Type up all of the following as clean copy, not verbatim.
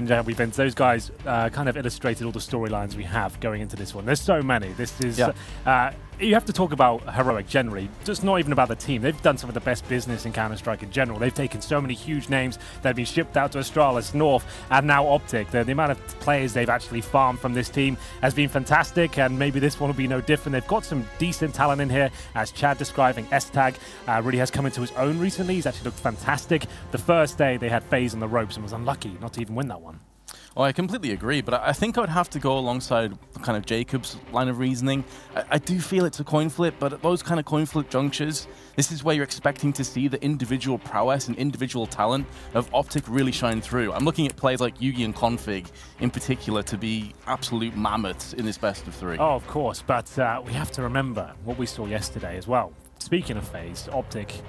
Those guys kind of illustrated all the storylines we have going into this one. There's so many. This is you have to talk about Heroic generally, just not even about the team. They've done some of the best business in Counter-Strike in general. They've taken so many huge names that have been shipped out to Astralis, North, and now OpTic. The amount of players they've actually farmed from this team has been fantastic, and maybe this one will be no different. They've got some decent talent in here, as Chad describing. S-Tag really has come into his own recently. He's actually looked fantastic. The first day they had FaZe on the ropes and was unlucky not to even win that one. Oh, I completely agree, but I think I would have to go alongside kind of Jacob's line of reasoning. I do feel it's a coin flip, but at those kind of coin flip junctures, this is where you're expecting to see the individual prowess and individual talent of OpTic really shine through. I'm looking at players like Yugi and Config in particular to be absolute mammoths in this best of three. Oh, of course, but we have to remember what we saw yesterday as well. Speaking of FaZe, OpTic,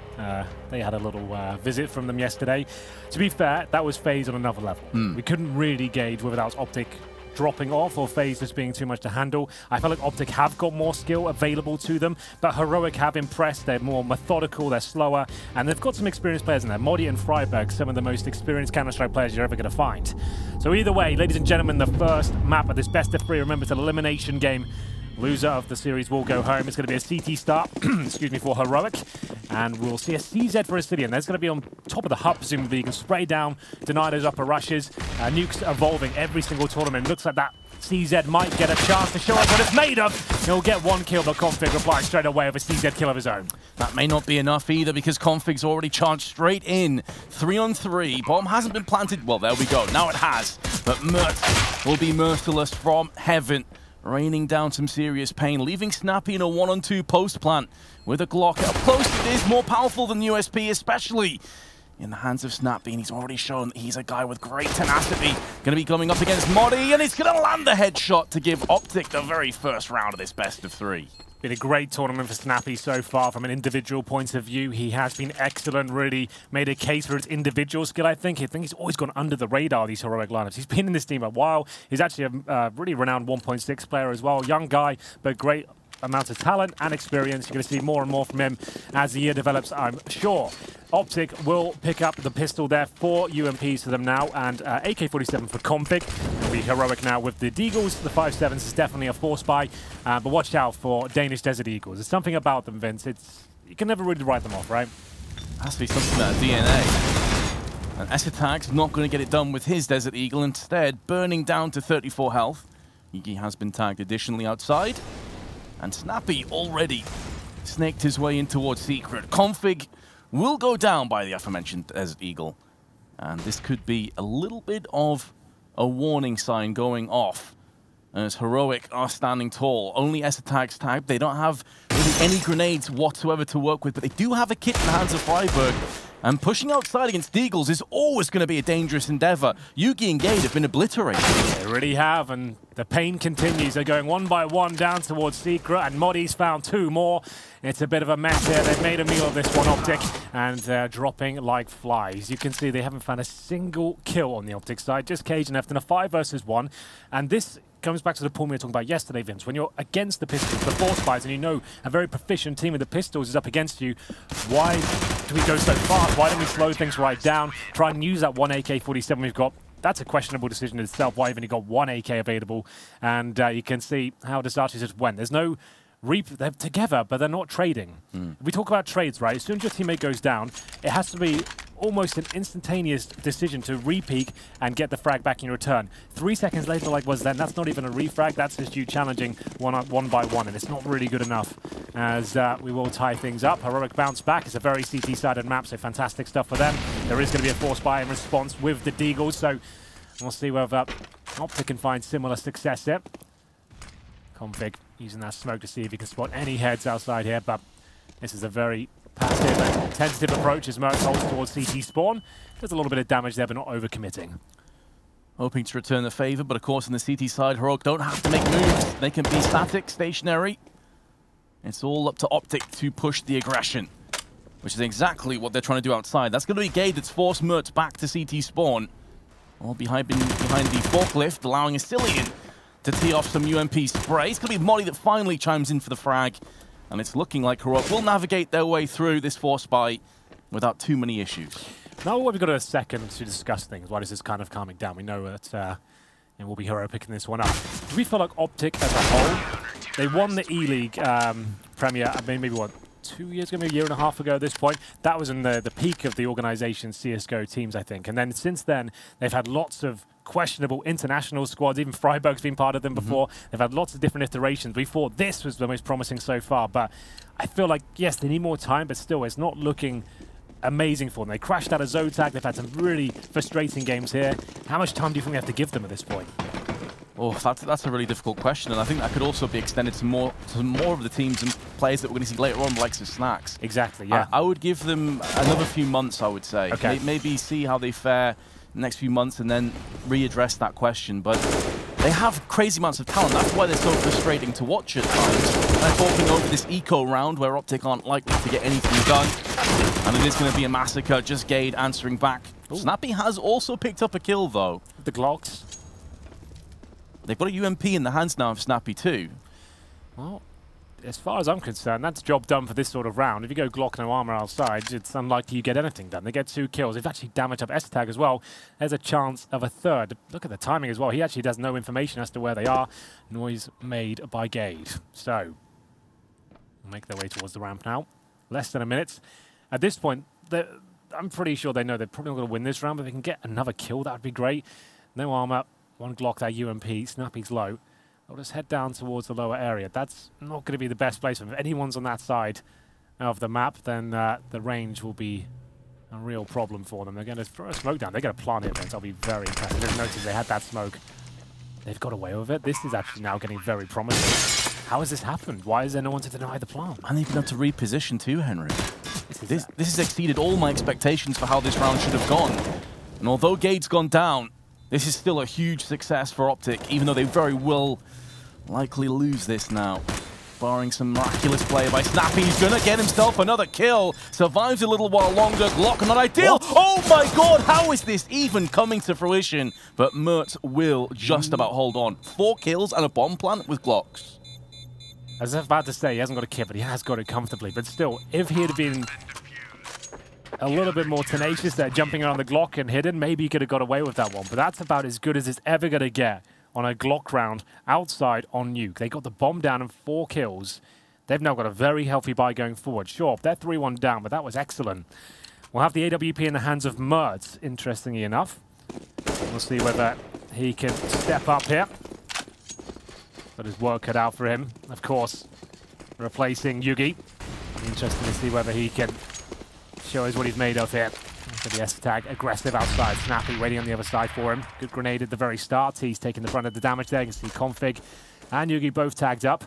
they had a little visit from them yesterday. To be fair, that was FaZe on another level. We couldn't really gauge whether that was OpTic dropping off or FaZe just being too much to handle. I felt like OpTic have got more skill available to them, but Heroic have impressed. They're more methodical, they're slower, and they've got some experienced players in there. Modi and Freiberg, some of the most experienced Counter-Strike players you're ever going to find. So either way, ladies and gentlemen, the first map of this best of three, remember it's an elimination game. Loser of the series will go home. It's going to be a CT start, excuse me, for Heroic. And we'll see a CZ for Ascidian. There's going to be on top of the hub, presumably. You can spray down, deny those upper rushes. Nuke's evolving every single tournament. Looks like that CZ might get a chance to show us what it's made of. He'll get one kill, but Config replies straight away with a CZ kill of his own. That may not be enough either, because Config's already charged straight in. 3-on-3. Bomb hasn't been planted. Well, there we go. Now it has. But Mert will be merciless from heaven, raining down some serious pain, leaving Snappy in a 1-on-2 post plant with a Glock. Up close it is, more powerful than USP, especially in the hands of Snappy, and he's already shown that he's a guy with great tenacity. Going to be coming up against Modi, and he's going to land the headshot to give OpTic the very first round of this best of three. Been a great tournament for Snappy so far from an individual point of view. He has been excellent, really made a case for his individual skill, I think. He's always gone under the radar, these Heroic lineups. He's been in this team a while. He's actually a really renowned 1.6 player as well. Young guy, but great amount of talent and experience. You're going to see more and more from him as the year develops, I'm sure. OpTic will pick up the pistol there. 4 UMPs for them now, and AK-47 for Config. It'll be Heroic now with the Deagles. The 5.7s is definitely a force buy, but watch out for Danish Desert Eagles. There's something about them, Vince. You can never really write them off, right? Has to be something about DNA. And S-Tag's not going to get it done with his Desert Eagle. Instead, burning down to 34 health. Yugi has been tagged additionally outside. And Snappy already snaked his way in towards Secret. Config will go down by the aforementioned Desert Eagle. And this could be a little bit of a warning sign going off, as Heroic are standing tall. Only S-Tag's tagged. They don't have really any grenades whatsoever to work with, but they do have a kit in the hands of Freiberg. And pushing outside against Deagles is always going to be a dangerous endeavor. Yugi and Gade have been obliterated. They really have, and the pain continues. They're going one by one down towards Secret, and Modi's found 2 more. It's a bit of a mess here. They've made a meal of this one, OpTic, and they're dropping like flies. You can see they haven't found a single kill on the OpTic side. Just Cage and left in a 5 versus 1. And this comes back to the point we were talking about yesterday, Vince. When you're against the pistols, the force buys, and you know a very proficient team with the pistols is up against you, why do we go so fast? Why don't we slow things right down, try and use that one AK-47 we've got? That's a questionable decision in itself, why you've only got 1 AK available. And you can see how Desartes just went. There's no they're together, but they're not trading. We talk about trades, right? As soon as your teammate goes down, it has to be almost an instantaneous decision to re-peek and get the frag back in return. 3 seconds later, like was then, that's not even a refrag, that's just you challenging one by one, and it's not really good enough, as we will tie things up. Heroic bounce back. It's a very CT-sided map, so fantastic stuff for them. There is going to be a force buy in response with the Deagles, so we'll see whether OpTic can find similar success here. Config using that smoke to see if he can spot any heads outside here, but this is a very passive and tentative approach as Merc holds towards CT spawn. There's a little bit of damage there, but not overcommitting. Hoping to return the favor, but of course on the CT side, Heroic don't have to make moves. They can be static, stationary. It's all up to OpTic to push the aggression, which is exactly what they're trying to do outside. That's going to be Gade that's forced Mert back to CT spawn. All behind the forklift, allowing Ascidian to tee off some UMP spray. It's going to be Modi that finally chimes in for the frag. And it's looking like Heroic will navigate their way through this force buy without too many issues. Now we've got a second to discuss things while this is kind of calming down. We know that and we'll be hero picking this one up. Do we feel like OpTic as a whole, they won the E-League Premier, I mean, maybe what, 2 years ago, maybe a year and a half ago at this point. That was in the peak of the organization's CSGO teams, I think. And then since then, they've had lots of questionable international squads. Even Freiburg's been part of them before. They've had lots of different iterations. We thought this was the most promising so far, but I feel like, yes, they need more time, but still, it's not looking amazing for them. They crashed out of Zotac. They've had some really frustrating games here. How much time do you think we have to give them at this point? Oh, that's a really difficult question, and I think that could also be extended to more of the teams and players that we're going to see later on, like some Snacks. Exactly, yeah. I would give them another few months, I would say. Okay. Maybe see how they fare the next few months and then readdress that question. But they have crazy amounts of talent. That's why they're so frustrating to watch at times. They're talking over this eco round where OpTic aren't likely to get anything done. And it is going to be a massacre. Just Gade answering back. Ooh. Snappy has also picked up a kill, though. The Glocks. They've got a UMP in the hands now of Snappy too. Well, as far as I'm concerned, that's job done for this sort of round. If you go Glock no armor outside, it's unlikely you get anything done. They get 2 kills. They've actually damaged up S-Tag as well. There's a chance of a third. Look at the timing as well. He actually has no information as to where they are. Noise made by Gade. So, make their way towards the ramp now. Less than a minute. At this point, I'm pretty sure they know they're probably not going to win this round, but if they can get another kill, that would be great. No armor. 1 Glock, that UMP, Snappy's low. They'll just head down towards the lower area. That's not going to be the best place. If anyone's on that side of the map, then the range will be a real problem for them. They're going to throw a smoke down. They're going to plant it, I'll be very impressed. I didn't notice they had that smoke. They've got away with it. This is actually now getting very promising. How has this happened? Why is there no one to deny the plant? And they've been able to reposition too, Henry. This has exceeded all my expectations for how this round should have gone. And although Gade's gone down, this is still a huge success for OpTic, even though they very will likely lose this now. Barring some miraculous play by Snappy, he's gonna get himself another kill. Survives a little while longer. Glock not ideal. What? Oh my god, how is this even coming to fruition? But Mert will just about hold on. 4 kills and a bomb plant with Glocks. I was about to say, he hasn't got a kill, but he has got it comfortably. But still, if he had been a little bit more tenacious there, jumping around the Glock and hidden, maybe he could have got away with that one. But that's about as good as it's ever going to get on a Glock round outside on Nuke. They got the bomb down and 4 kills. They've now got a very healthy buy going forward. Sure, they're 3-1 down, but that was excellent. We'll have the AWP in the hands of Mert, interestingly enough. We'll see whether he can step up here. Got his work cut out for him, of course, replacing Yugi. Interesting to see whether he can show us what he's made of here. So the S-Tag aggressive outside. Snappy waiting on the other side for him. Good grenade at the very start. He's taking the brunt of the damage there. You can see Config and Yugi both tagged up.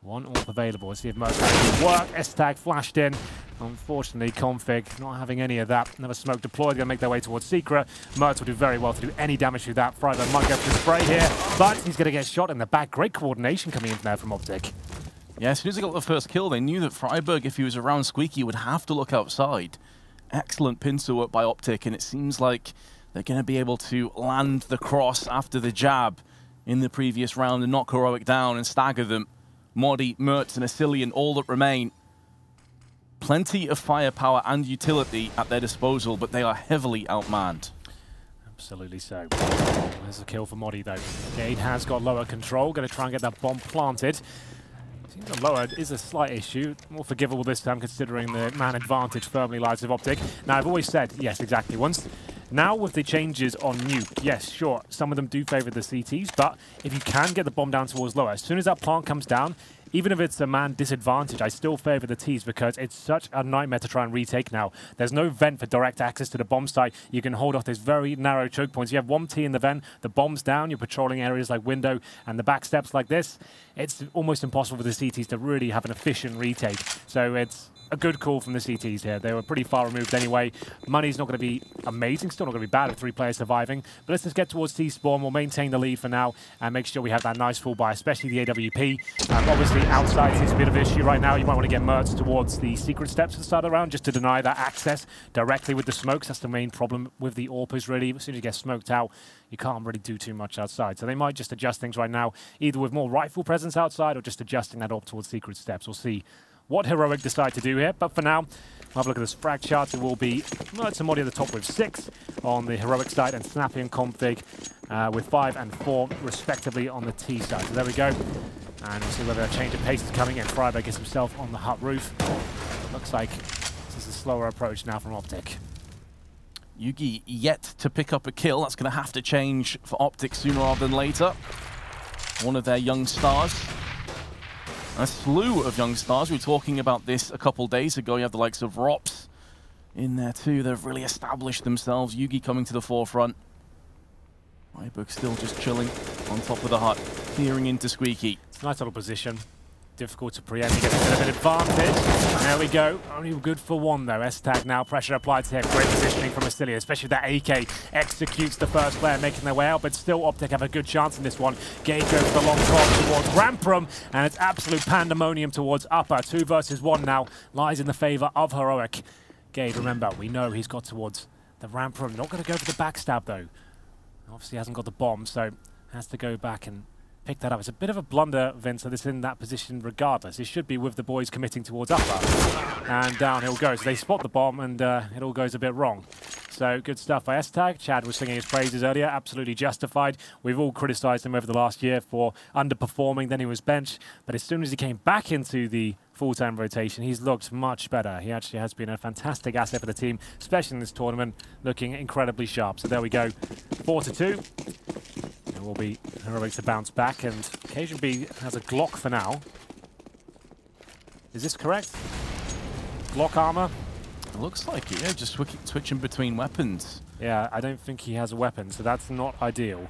1 AWP available. Let's see if Mert can work. S-Tag flashed in. Unfortunately, Config not having any of that. Another smoke deployed. Going to make their way towards Secret. Mert will do very well to do any damage through that. Freiburg might go for the spray here, but he's going to get shot in the back. Great coordination coming in there from OpTic. Yeah, as soon as they got the first kill, they knew that Freiburg, if he was around Squeaky, would have to look outside. Excellent pincer work by OpTic, and it seems like they're going to be able to land the cross after the jab in the previous round and knock Heroic down and stagger them. Modi, Mertz, and Asilian, all that remain. Plenty of firepower and utility at their disposal, but they are heavily outmanned. Absolutely so. There's a kill for Modi, though. Gade has got lower control. Going to try and get that bomb planted. Seems that lower is a slight issue. More forgivable this time, considering the man advantage firmly lies with OpTic. Now, I've always said, yes, exactly once. Now, with the changes on Nuke, yes, sure, some of them do favor the CTs, but if you can get the bomb down towards lower, as soon as that plant comes down, even if it's a man disadvantage, I still favor the Ts because it's such a nightmare to try and retake now. There's no vent for direct access to the bomb site. You can hold off these very narrow choke points. You have 1 T in the vent, the bomb's down, you're patrolling areas like window and the back steps like this. It's almost impossible for the CTs to really have an efficient retake. So it's a good call from the CTs here. They were pretty far removed anyway. Money's not going to be amazing, still not going to be bad with 3 players surviving. But let's just get towards T-Spawn. We'll maintain the lead for now and make sure we have that nice full buy, especially the AWP. Obviously, outside seems a bit of an issue right now. You might want to get Mertz towards the secret steps at the start of the round just to deny that access directly with the smokes. That's the main problem with the AWPers, really. As soon as you get smoked out, you can't really do too much outside. So they might just adjust things right now, either with more rifle presence outside or just adjusting that AWP towards secret steps. We'll see what Heroic decide to do here. But for now, we'll have a look at this frag chart. It will be Modi at the top with 6 on the Heroic side, and Snappy and Config with 5 and 4 respectively on the T side. So there we go. And we'll see whether a change of pace is coming in. Freiberg gets himself on the hut roof. Looks like this is a slower approach now from OpTic. Yugi yet to pick up a kill. That's going to have to change for OpTic sooner rather than later. One of their young stars. A slew of young stars. We were talking about this a couple days ago. You have the likes of Rops in there too. They've really established themselves. Yugi coming to the forefront. Freiberg still just chilling on top of the hut, peering into Squeaky. It's a nice little position. Difficult to preempt. He gets a bit of an advantage. There we go. Only good for 1 though. S-Tag now. Pressure applied to him. Great positioning from Astilia, especially that AK executes the first player making their way out, but still OpTic have a good chance in this one. Gage goes for the long cross towards Ramprum, and it's absolute pandemonium towards Upper. 2 versus 1 now lies in the favor of Heroic. Gage, remember, we know he's got towards the Ramprum. Not going to go for the backstab though. Obviously hasn't got the bomb, so has to go back and pick that up. It's a bit of a blunder, Vince, that it's in that position regardless. It should be with the boys committing towards Upper. And down he'll go. So they spot the bomb, and it all goes a bit wrong. So good stuff by S-Tag. Chad was singing his praises earlier, absolutely justified. We've all criticised him over the last year for underperforming, then he was benched. But as soon as he came back into the full-time rotation, he's looked much better. He actually has been a fantastic asset for the team, especially in this tournament, looking incredibly sharp. So there we go, 4-2. It will be Heroic to bounce back, and KGB has a Glock for now. Is this correct? Glock armor? It looks like it, yeah, just switching between weapons. Yeah, I don't think he has a weapon, so that's not ideal.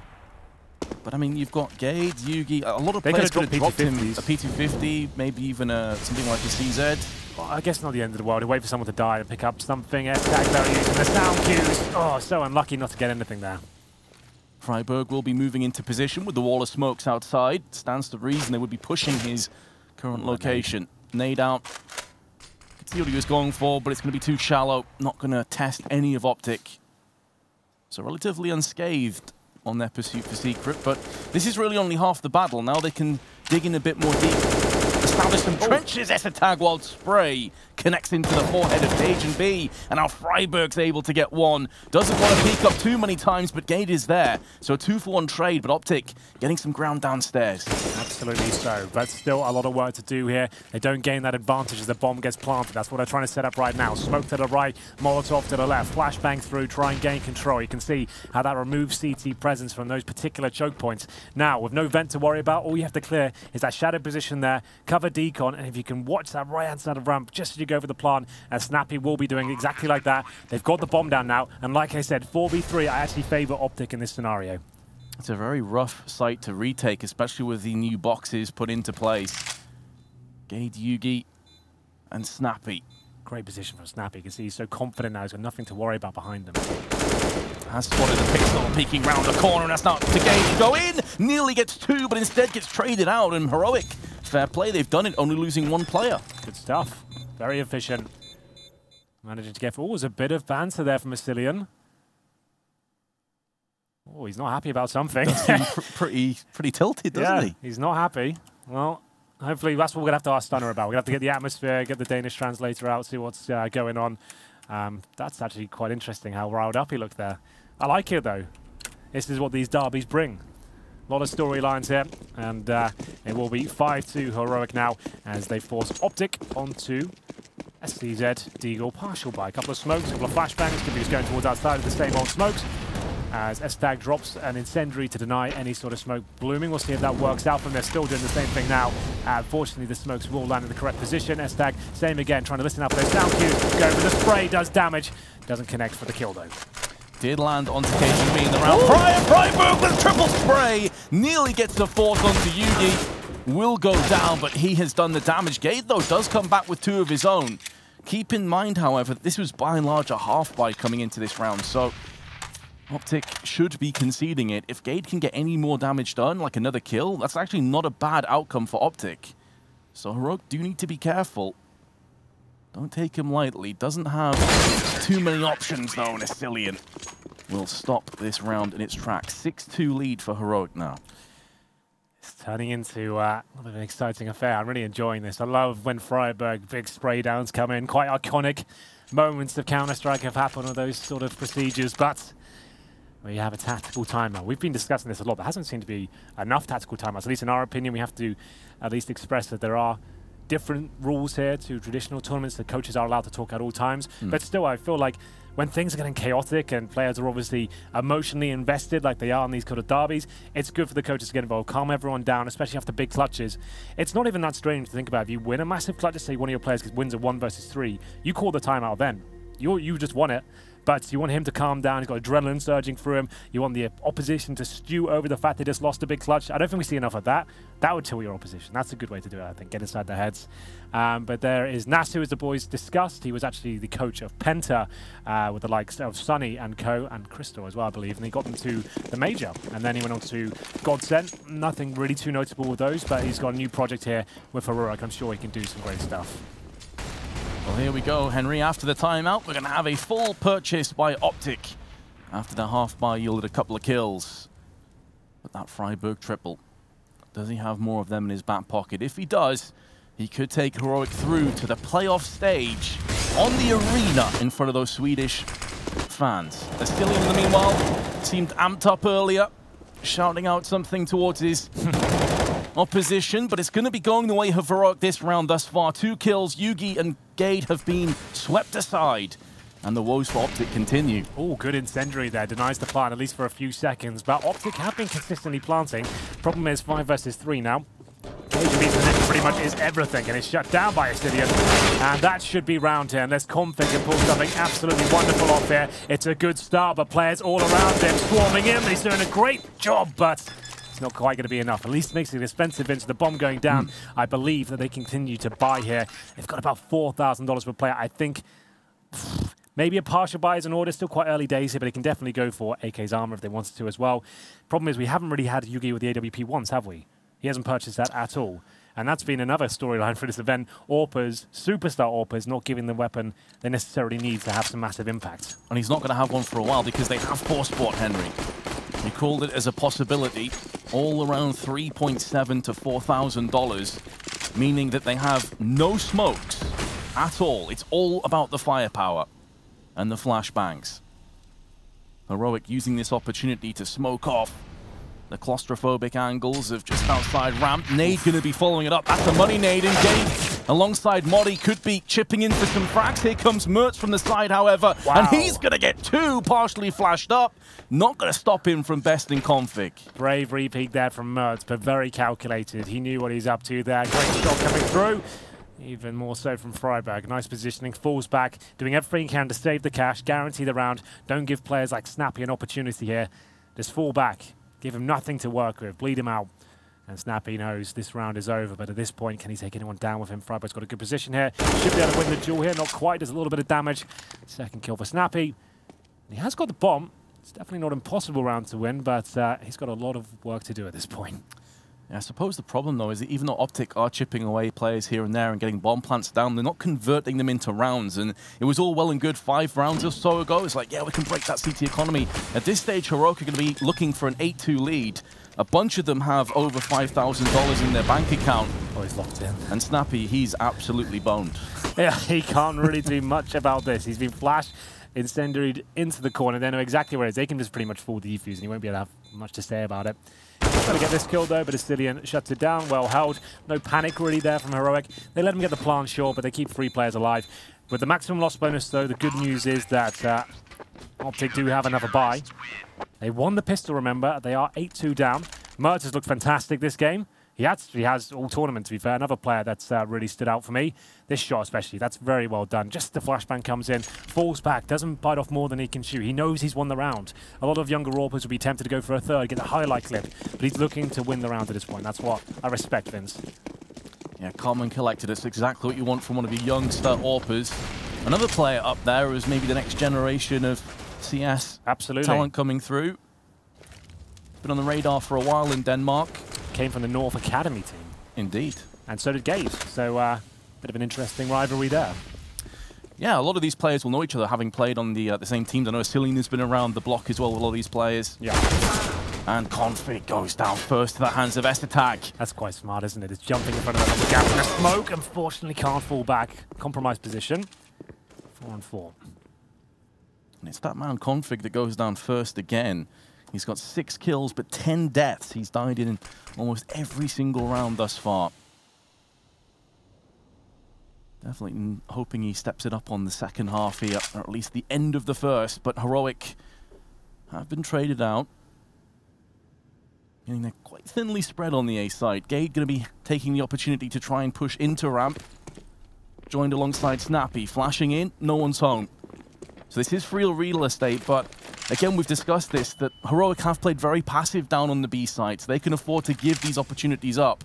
But I mean, you've got Gade, Yugi, a lot of players could have dropped him a P250, maybe even something like a CZ. Well, I guess not the end of the world. He'll wait for someone to die and pick up something. S-Tag though using the sound cues. Oh, so unlucky not to get anything there. Freiberg will be moving into position with the wall of smokes outside. Stands to reason they would be pushing his current location. Nade out. Could see what he was going for, but it's going to be too shallow. Not going to test any of OpTic. So relatively unscathed on their pursuit for Secret, but this is really only half the battle. Now they can dig in a bit more deep. Establish some trenches. S-Tag wild spray connects into the forehead of Gage and B, and now Freiberg's able to get 1. Doesn't want to peek up too many times, but Gage is there. So a 2-for-1 trade, but OpTic getting some ground downstairs. Absolutely so, but still a lot of work to do here. They don't gain that advantage as the bomb gets planted. That's what they're trying to set up right now. Smoke to the right, Molotov to the left, flashbang through, try and gain control. You can see how that removes CT presence from those particular choke points. Now, with no vent to worry about, all you have to clear is that shadow position there, cover decon, and if you can watch that right-hand side of ramp just as you go for the plant, as Snappy will be doing exactly like that. They've got the bomb down now, and like I said, 4v3, I actually favor OpTic in this scenario. It's a very rough site to retake, especially with the new boxes put into place. Gade, Yugi, and Snappy. Great position for Snappy. You can see he's so confident now, he's got nothing to worry about behind him. Has spotted the pixel peeking round the corner, and that's not to Gage go in. Nearly gets 2, but instead gets traded out, and Heroic, fair play, they've done it, only losing 1 player. Good stuff. Very efficient. Managing to get... Oh, there's a bit of banter there from Astillion. Oh, he's not happy about something. pretty tilted, doesn't he? He's not happy. Well, hopefully that's what we're going to have to ask Stunner about. We're going to have to get the atmosphere, get the Danish translator out, see what's going on. That's actually quite interesting how riled up he looked there. I like it, though. This is what these derbies bring. A lot of storylines here, and it will be 5-2 Heroic now as they force OpTic onto SCZ Deagle, partial by a couple of smokes, a couple of flashbangs. Could be just going towards outside of the same old smokes. As S-Tag drops an incendiary to deny any sort of smoke blooming. We'll see if that works out from them. They're still doing the same thing now. Fortunately, the smokes will land in the correct position. S-Tag, same again, trying to listen out for those sound cues. Going for the spray, does damage. Doesn't connect for the kill, though. Did land onto KGB in the round. Freiberg with triple spray. Nearly gets the 4th onto Yugi. Will go down, but he has done the damage. Gade, though, does come back with 2 of his own. Keep in mind, however, this was by and large a half buy coming into this round, so OpTic should be conceding it. If Gade can get any more damage done, like another kill, that's actually not a bad outcome for OpTic. So Heroic do need to be careful. Don't take him lightly. Doesn't have too many options, though, and Astillion will stop this round in its tracks. 6-2 lead for Heroic now. It's turning into an exciting affair. I'm really enjoying this. I love when Freiburg big spray downs come in. Quite iconic moments of Counter-Strike have happened with those sort of procedures, but we have a tactical timeout. We've been discussing this a lot. There hasn't seemed to be enough tactical timeouts. At least in our opinion, we have to at least express that there are different rules here to traditional tournaments. The coaches are allowed to talk at all times. But still, I feel like when things are getting chaotic and players are obviously emotionally invested like they are in these kind of derbies, it's good for the coaches to get involved, calm everyone down, especially after big clutches. It's not even that strange to think about. If you win a massive clutch, say one of your players wins a 1 versus 3, you call the timeout then. You just won it. But you want him to calm down. He's got adrenaline surging through him. You want the opposition to stew over the fact they just lost a big clutch. I don't think we see enough of that. That would kill your opposition. That's a good way to do it, I think. Get inside their heads. But there is Nasu, as the boys discussed. He was actually the coach of Penta with the likes of Sunny and Co. and Crystal as well, I believe. And he got them to the major. And then he went on to Godsent. Nothing really too notable with those, but he's got a new project here with Heroic. I'm sure he can do some great stuff. Well, here we go, Henry. After the timeout, we're going to have a full purchase by OpTic. After the half-bar yielded a couple of kills. But that Freiburg triple, does he have more of them in his back pocket? If he does, he could take Heroic through to the playoff stage on the arena in front of those Swedish fans. Astilion, in the meanwhile, seemed amped up earlier, shouting out something towards his opposition, but it's going to be going the way of Heroic this round thus far. 2 kills, Yugi and Gade have been swept aside, and the woes for OpTic continue. Oh, good incendiary there. Denies the plant, at least for a few seconds, but OpTic have been consistently planting. Problem is 5 versus 3 now. HB's pretty much is everything, and it's shut down by Astilion. And that should be round here, unless Config can pull something absolutely wonderful off here. It's a good start, but players all around him swarming in. He's doing a great job, but it's not quite going to be enough. At least it makes it expensive into the bomb going down. I believe that they continue to buy here. They've got about $4,000 per player. I think maybe a partial buy is in order. Still quite early days here, but they can definitely go for AK's armor if they wanted to as well. Problem is we haven't really had Yugi with the AWP once, have we? He hasn't purchased that at all. And that's been another storyline for this event. AWPers, superstar AWPers, not giving the weapon they necessarily need to have some massive impact. And he's not going to have one for a while because they have Force Sport, Henry. He called it as a possibility, all around $3.7 to $4,000, meaning that they have no smokes at all. It's all about the firepower and the flashbangs. Heroic using this opportunity to smoke off the claustrophobic angles of just outside ramp. Nade going to be following it up. That's the money nade. And Gade alongside Modi could be chipping in for some frags. Here comes Mertz from the side, however. Wow. And he's going to get 2 partially flashed up. Not going to stop him from besting Config. Brave repeat there from Mertz, but very calculated. He knew what he's up to there. Great shot coming through. Even more so from Freiburg. Nice positioning, falls back, doing everything he can to save the cash, guarantee the round. Don't give players like Snappy an opportunity here. Just fall back. Give him nothing to work with. Bleed him out. And Snappy knows this round is over, but at this point, can he take anyone down with him? Freiburg's got a good position here. Should be able to win the duel here. Not quite. Does a little bit of damage. Second kill for Snappy. He has got the bomb. It's definitely not an impossible round to win, but he's got a lot of work to do at this point. Yeah, I suppose the problem, though, is that even though OpTic are chipping away players here and there and getting bomb plants down, they're not converting them into rounds. And it was all well and good 5 rounds or so ago. It's like, yeah, we can break that CT economy. At this stage, Heroic are going to be looking for an 8-2 lead. A bunch of them have over $5,000 in their bank account. Oh, he's locked in. And Snappy, he's absolutely boned. Yeah, he can't really do much about this. He's been flashed, incendiaried into the corner. They know exactly where it is. They can just pretty much full defuse, and he won't be able to have much to say about it. Trying to get this kill though, but Astilion shuts it down. Well held. No panic really there from Heroic. They let him get the plant, sure, but they keep 3 players alive. With the maximum loss bonus though, the good news is that OpTic do have another buy. They won the pistol, remember. They are 8-2 down. Mertz has looked fantastic this game. He actually has all tournament, to be fair. Another player that's really stood out for me. This shot especially, that's very well done. Just the flashbang comes in, falls back, doesn't bite off more than he can shoot. He knows he's won the round. A lot of younger AWPers would be tempted to go for a third, get a highlight clip, but he's looking to win the round at this point. That's what I respect, Vince. Yeah, calm and collected. That's exactly what you want from one of your youngster AWPers. Another player up there is maybe the next generation of CS talent coming through. Been on the radar for a while in Denmark. Came from the North Academy team. Indeed. And so did Gade. So, bit of an interesting rivalry there. Yeah, a lot of these players will know each other, having played on the same teams. I know Cillian has been around the block as well with a lot of these players. Yeah. And Config goes down first to the hands of OpTic. That's quite smart, isn't it? It's jumping in front of the gap in the smoke. Unfortunately, can't fall back. Compromised position. 4-on-4. And it's that man Config that goes down first again. He's got 6 kills, but 10 deaths. He's died in almost every single round thus far. Definitely hoping he steps it up on the second half here, or at least the end of the first. But Heroic have been traded out. They're quite thinly spread on the A side. Gade going to be taking the opportunity to try and push into ramp. Joined alongside Snappy, flashing in, no one's home. So this is free real estate, but again, we've discussed this, that Heroic have played very passive down on the B side, so they can afford to give these opportunities up.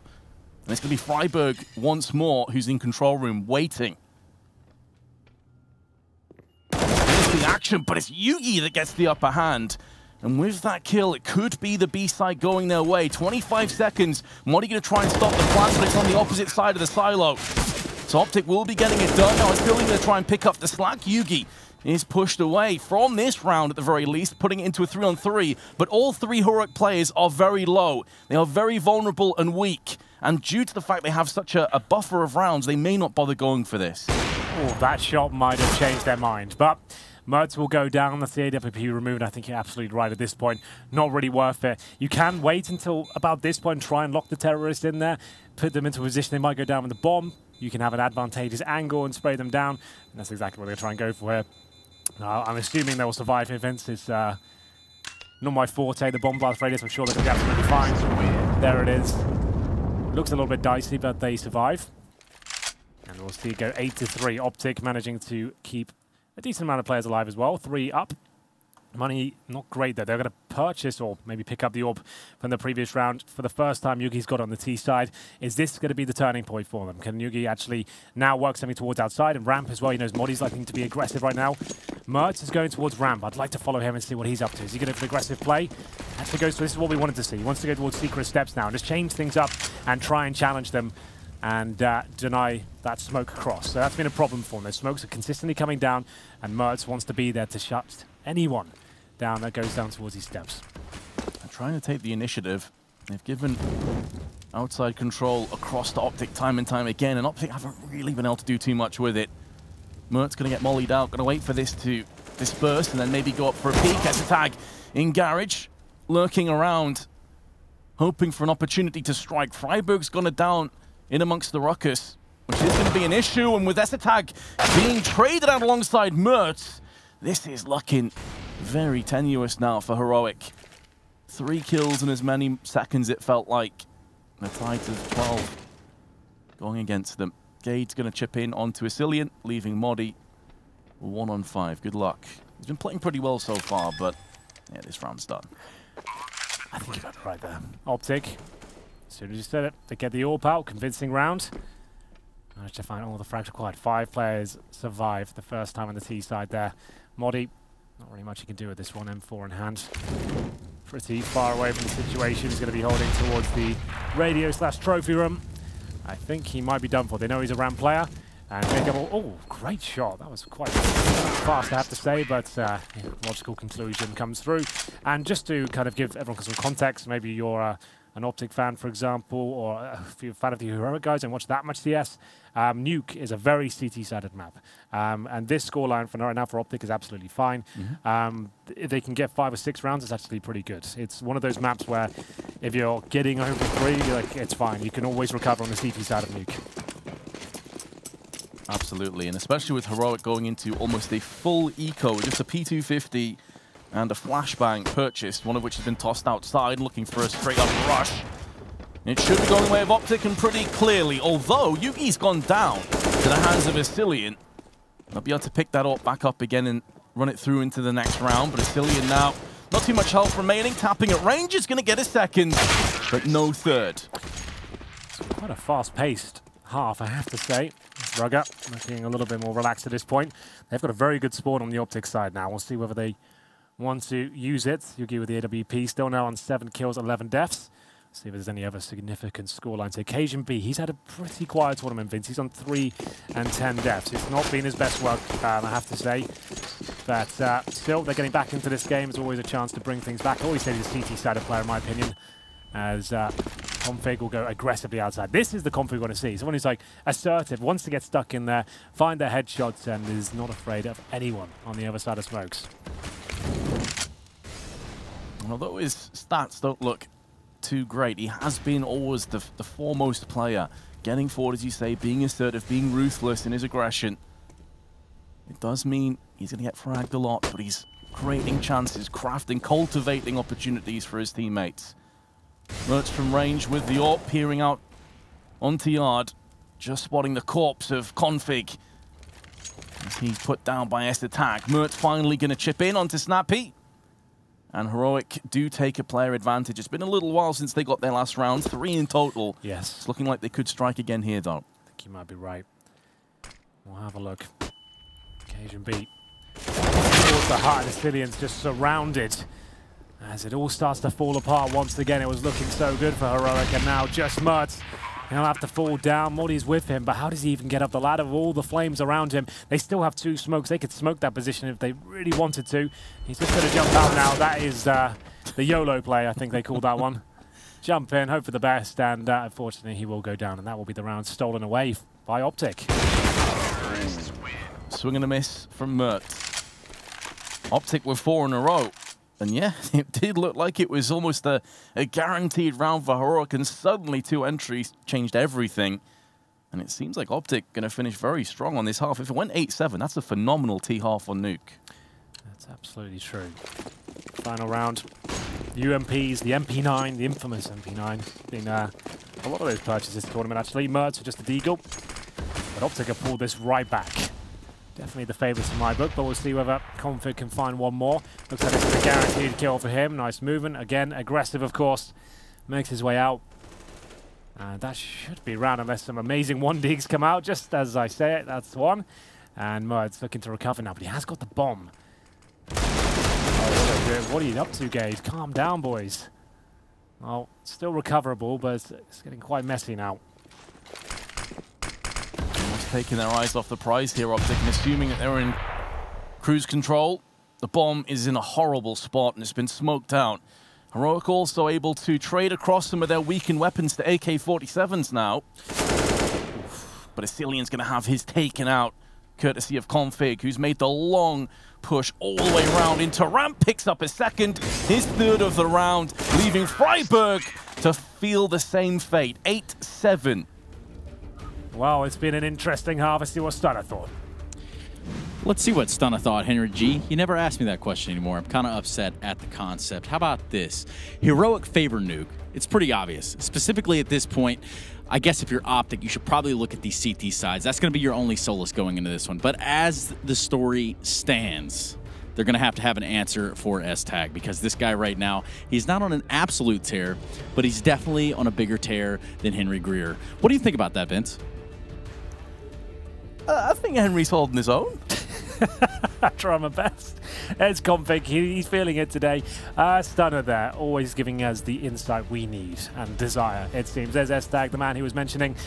And it's going to be Freiburg once more, who's in control room, waiting. There's the action, but it's Yugi that gets the upper hand. And with that kill, it could be the B side going their way. 25 seconds. Modi going to try and stop the plant, but it's on the opposite side of the silo. So OpTic will be getting it done. Now it's Cillian going to try and pick up the slack. Yugi is pushed away from this round at the very least, putting it into a 3-on-3. But all 3 Heroic players are very low. They are very vulnerable and weak. And due to the fact they have such a buffer of rounds, they may not bother going for this. Oh, that shot might have changed their mind. But Mertz will go down. That's the AWP removed. I think you're absolutely right at this point. Not really worth it. You can wait until about this point and try and lock the terrorists in there, put them into a position they might go down with the bomb. You can have an advantageous angle and spray them down. And that's exactly what they're trying to go for here. I'm assuming they will survive here, Vince. It's not my forte, the bomb blast radius. I'm sure they're going to be absolutely fine. There it is. Looks a little bit dicey, but they survive. And we'll see it go 8-3. OpTic managing to keep a decent amount of players alive as well. 3 up. Money, not great though. They're going to purchase or maybe pick up the orb from the previous round. For the first time, Yugi's got on the T side. Is this going to be the turning point for them? Can Yugi actually now work something towards outside and ramp as well? He knows Modi's liking to be aggressive right now. Mertz is going towards ramp. I'd like to follow him and see what he's up to. Is he going to aggressive play? Actually goes to, this is what we wanted to see. He wants to go towards secret steps now and just change things up and try and challenge them and deny that smoke across. So that's been a problem for them. Those smokes are consistently coming down and Mertz wants to be there to shut anyone down that goes down towards these steps. They're trying to take the initiative. They've given outside control across to OpTic time and time again, and OpTic haven't really been able to do too much with it. Mertz going to get mollied out, going to wait for this to disperse and then maybe go up for a peek. OpTic in garage, lurking around, hoping for an opportunity to strike. Freiburg's gone down in amongst the ruckus, which is going to be an issue, and with OpTic being traded out alongside Mertz, this is looking very tenuous now for Heroic. 3 kills in as many seconds it felt like. They're tied to 12 going against them. Gade's going to chip in onto Cillian, leaving Modi 1-on-5. Good luck. He's been playing pretty well so far, but yeah, this round's done. I think you got it right there. OpTic, as soon as you said it, they get the AWP out, convincing round. Managed to find all the frags required. 5 players survived the first time on the T side there. Modi, not really much he can do with this one, M4 in hand. Pretty far away from the situation. He's going to be holding towards the radio/trophy room. I think he might be done for. They know he's a ramp player. And oh, great shot. That was quite fast, I have to say, but yeah, logical conclusion comes through. And just to kind of give everyone some context, maybe you're an OpTic fan, for example, or if you're a fan of the Heroic guys and watch that much CS, Nuke is a very CT-sided map. And this scoreline for right now for OpTic is absolutely fine. If they can get 5 or 6 rounds, it's actually pretty good. It's one of those maps where if you're getting over 3, like, it's fine. You can always recover on the CT side of Nuke. Absolutely, and especially with Heroic going into almost a full eco, just a P250 and a flashbang purchased, one of which has been tossed outside, looking for a straight-up rush. It should be going the way of OpTic and pretty clearly, although Yugi's gone down to the hands of Cillian. They'll be able to pick that back up again and run it through into the next round, but Cillian now, not too much health remaining, tapping at range, is going to get a second, but no third. It's quite a fast-paced half, I have to say. Rugger looking a little bit more relaxed at this point. They've got a very good spawn on the OpTic side now. We'll see whether they want to use it. Yugi with the AWP, still now on 7 kills, 11 deaths. See if there's any other significant scorelines. Occasion B, he's had a pretty quiet tournament, Vince. He's on 3 and 10 deaths. It's not been his best work, I have to say. But still, they're getting back into this game. There's always a chance to bring things back. I always say he's a CT-sided player, in my opinion, as Config will go aggressively outside. This is the Config we want to see. Someone who's like assertive, wants to get stuck in there, find their headshots, and is not afraid of anyone on the other side of smokes. Although his stats don't look too great, he has been always the foremost player, getting forward, as you say, being assertive, being ruthless in his aggression. It does mean he's going to get fragged a lot, but he's creating chances, crafting, cultivating opportunities for his teammates. Mertz from range with the AWP, peering out onto yard, just spotting the corpse of Config as he's put down by S-Attack. Mertz finally going to chip in onto Snappy. And Heroic do take a player advantage. It's been a little while since they got their last round, 3 in total. Yes. It's looking like they could strike again here, though. I think you might be right. We'll have a look. Occasion B. Towards the heart of the Sicilians, just surrounded. As it all starts to fall apart once again. It was looking so good for Heroic, and now just Mertz. He'll have to fall down. Modi's with him, but how does he even get up the ladder with all the flames around him? They still have 2 smokes. They could smoke that position if they really wanted to. He's just going to jump out now. That is the YOLO play, I think they called that one. Jump in, hope for the best, and unfortunately he will go down, and that will be the round stolen away by OpTic. Swing and a miss from Mertz. OpTic with 4 in a row. And yeah, it did look like it was almost a guaranteed round for Heroic, and suddenly 2 entries changed everything. And it seems like OpTic going to finish very strong on this half. If it went 8-7, that's a phenomenal T-half on Nuke. That's absolutely true. Final round. UMPs, the MP9, the infamous MP9. Been a lot of those purchases this tournament, actually. Mertz are just a deagle. But OpTic have pulled this right back. Definitely the favourites in my book, but we'll see whether Config can find one more. Looks like this is a guaranteed kill for him. Nice movement. Again, aggressive, of course. Makes his way out. And that should be round unless some amazing 1-digs come out. Just as I say it, that's one. And Mertz looking to recover now, but he has got the bomb. Oh, what are you up to, Gage? Calm down, boys. Well, still recoverable, but it's getting quite messy now. Taking their eyes off the prize here, OpTic, and assuming that they're in cruise control. The bomb is in a horrible spot and it's been smoked out. Heroic also able to trade across some of their weakened weapons to AK-47s now. But Asilian's going to have his taken out, courtesy of Config, who's made the long push all the way around into ramp, picks up a second, his 3rd of the round, leaving Freiburg to feel the same fate. 8-7. Well, it's been an interesting half. Let's see what Stunner thought. Let's see what Stunner thought, Henry G. You never asked me that question anymore. I'm kind of upset at the concept. How about this? Heroic favor Nuke. It's pretty obvious. Specifically at this point, I guess if you're OpTic, you should probably look at these CT sides. That's going to be your only solace going into this one. But as the story stands, they're going to have an answer for S-Tag, because this guy right now, he's not on an absolute tear, but he's definitely on a bigger tear than Henry Greer. What do you think about that, Vince? I think Henry's holding his own. I try my best. It's Config. He's feeling it today. Stunner there, always giving us the insight we need and desire, it seems. There's S-Tag, the man he was mentioning.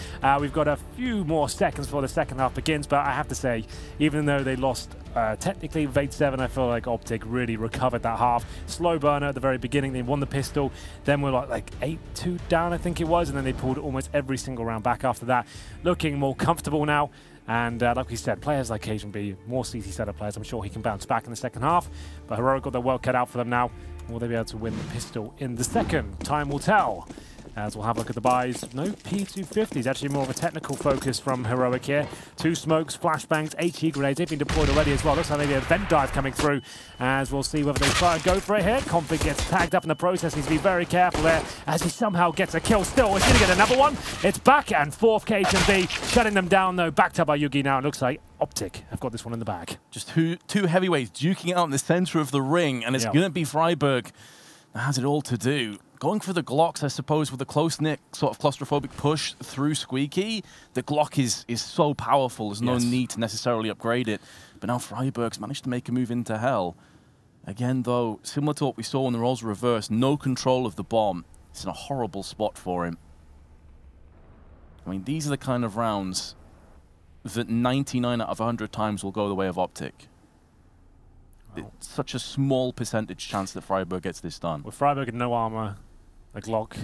We've got a few more seconds before the second half begins, but I have to say, even though they lost technically with 8-7, I feel like OpTic really recovered that half. Slow burner at the very beginning. They won the pistol. Then we're like 8-2 down, I think it was, and then they pulled almost every single round back after that. Looking more comfortable now. And like we said, players like Occasion B, more CT setup players, I'm sure he can bounce back in the second half. But Heroic got their work cut out for them now. Will they be able to win the pistol in the second? Time will tell. As we'll have a look at the buys. No P250s, actually more of a technical focus from Heroic here. 2 smokes, flashbangs, HE grenades. They've been deployed already as well. Looks like maybe a vent dive coming through. As we'll see whether they try and go for it here. Config gets tagged up in the process. Needs to be very careful there as he somehow gets a kill still. He's going to get another one. It's back, and 4th KHB shutting them down though. Backed up by Yugi now. It looks like OpTic have got this one in the bag. Just two heavyweights duking out in the center of the ring, and it's going to be Freiburg that has it all to do. Going for the Glocks, I suppose, with a close-knit sort of claustrophobic push through Squeaky. The Glock is so powerful, there's no need to necessarily upgrade it. But now Freiburg's managed to make a move into hell. Again, though, similar to what we saw when the roles were reversed, no control of the bomb. It's in a horrible spot for him. I mean, these are the kind of rounds that 99 out of 100 times will go the way of OpTic. Well, it's such a small percentage chance that Freiburg gets this done. with Freiburg and no armor, a Glock,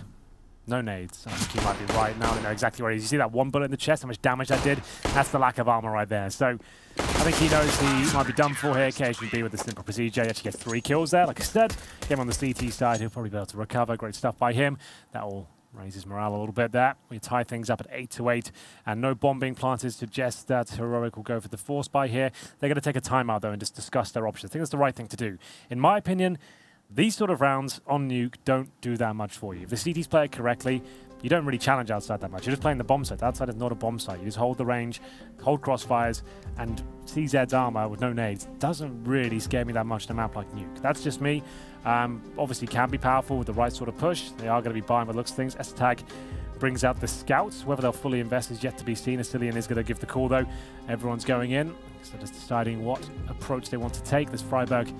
no nades. I think he might be right now. They know exactly where he is. You see that one bullet in the chest, how much damage that did? That's the lack of armor right there. So I think he knows he might be done for here. KHB with the simple procedure. He actually gets 3 kills there. Like I said, game on the CT side, he'll probably be able to recover. Great stuff by him. That will raise his morale a little bit there. We tie things up at 8-8, and no bomb being planted suggests that Heroic will go for the force buy here. They're going to take a timeout, though, and just discuss their options. I think that's the right thing to do. In my opinion, these sort of rounds on Nuke don't do that much for you. If the CTs play it correctly, you don't really challenge outside that much. You're just playing the bomb site. Outside is not a bomb site. You just hold the range, hold crossfires, and CZ's armor with no nades doesn't really scare me that much in a map like Nuke. That's just me. Obviously can be powerful with the right sort of push. They are going to be buying by the looks of things. S-Tag brings out the scouts. Whether they'll fully invest is yet to be seen. Asilian is going to give the call, though. Everyone's going in. So just deciding what approach they want to take. There's Freiburg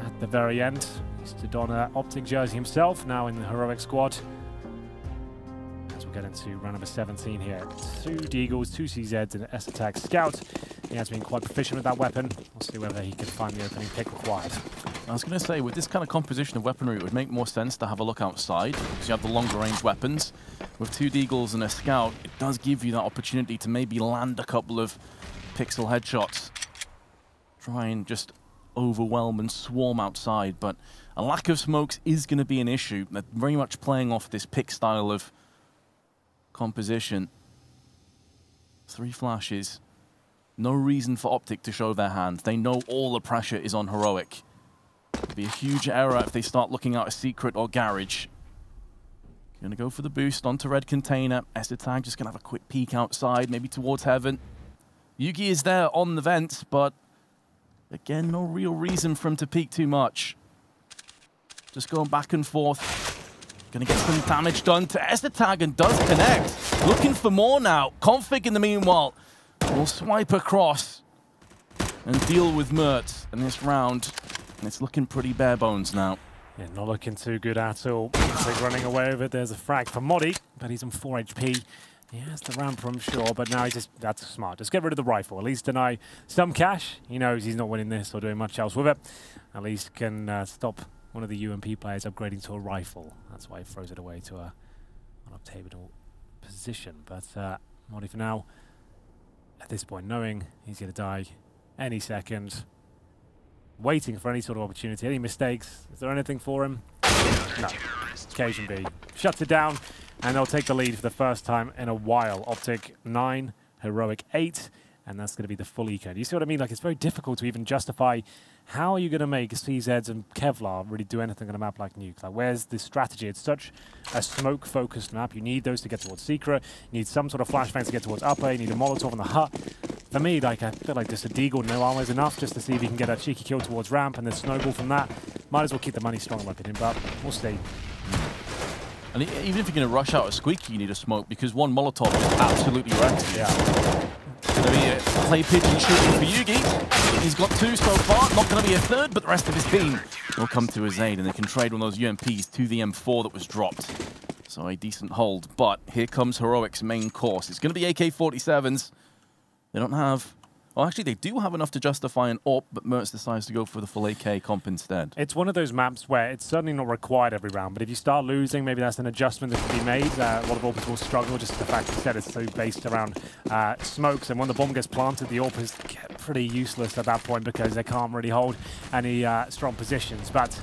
at the very end. He's to don an OpTic jersey himself, now in the Heroic squad. As we'll get into round number 17 here. 2 Deagles, 2 CZs, and an S-Attack scout. He has been quite proficient with that weapon. We'll see whether he can find the opening pick required. I was going to say, with this kind of composition of weaponry, it would make more sense to have a look outside, because you have the longer range weapons. With 2 Deagles and a scout, it does give you that opportunity to maybe land a couple of pixel headshots. Try and just overwhelm and swarm outside, but a lack of smokes is going to be an issue. They're very much playing off this pick style of composition. 3 flashes. No reason for OpTic to show their hand. They know all the pressure is on Heroic. It'd be a huge error if they start looking out a secret or garage. Gonna go for the boost onto red container. S-Attack just gonna have a quick peek outside, maybe towards heaven. Yugi is there on the vents, but again, no real reason for him to peek too much. Just going back and forth. Gonna get some damage done to S-Attack and does connect. Looking for more now. Config in the meanwhile will swipe across and deal with Mertz in this round. And it's looking pretty bare bones now. Yeah, not looking too good at all. Config running away with it. There's a frag for Modi, but he's on 4 HP. He has the ramp, I'm sure, but now he's just, that's smart. Just get rid of the rifle. At least deny some cash. He knows he's not winning this or doing much else with it. At least can stop one of the UMP players upgrading to a rifle. That's why he throws it away to an unobtainable position. But Modi for now, at this point, knowing he's going to die any second, waiting for any sort of opportunity. Any mistakes? Is there anything for him? No. Occasion B shuts it down, and they'll take the lead for the first time in a while. OpTic 9, Heroic 8, and that's going to be the full eco. Do you see what I mean? Like, it's very difficult to even justify how are you going to make CZs and Kevlar really do anything on a map like Nuke? Like, where's the strategy? It's such a smoke-focused map. You need those to get towards Secret. You need some sort of flashbangs to get towards upper. You need a Molotov on the hut. For me, like, I feel like just a Deagle, no armor is enough just to see if he can get a cheeky kill towards ramp and then snowball from that. Might as well keep the money strong in my opinion, but we'll see. And even if you're going to rush out a squeaky, you need a smoke, because one Molotov is absolutely wrecked. Yeah. Going to be a play pigeon shooting for Yugi. He's got 2 so far, not going to be a 3rd, but the rest of his team will come to his aid, and they can trade one of those UMPs to the M4 that was dropped. So a decent hold, but here comes Heroic's main course. It's going to be AK-47s. They don't have... Well, actually, they do have enough to justify an AWP, but Mertz decides to go for the full AK comp instead. It's one of those maps where it's certainly not required every round, but if you start losing, maybe that's an adjustment that can be made. A lot of AWPers will struggle, just the fact that it's so based around smokes, and when the bomb gets planted, the AWPers get pretty useless at that point because they can't really hold any strong positions. But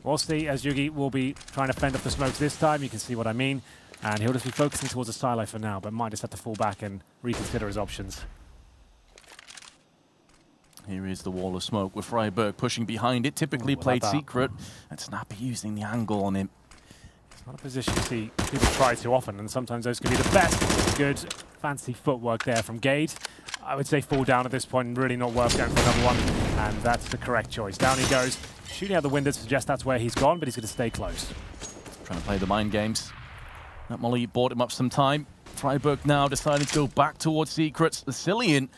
we'll see, as Yugi will be trying to fend off the smokes this time. You can see what I mean. And he'll just be focusing towards a silo for now, but might just have to fall back and reconsider his options. Here is the wall of smoke with Freiburg pushing behind it. Typically played secret, and Snappy using the angle on him. It's not a position you see people try too often, and sometimes those can be the best. Good, fancy footwork there from Gade. I would say fall down at this point and really not worth going for another one, and that's the correct choice. Down he goes, shooting out the window to suggest that's where he's gone, but he's going to stay close. Trying to play the mind games. That Molly bought him up some time. Freiburg now deciding to go back towards secrets. The Cillian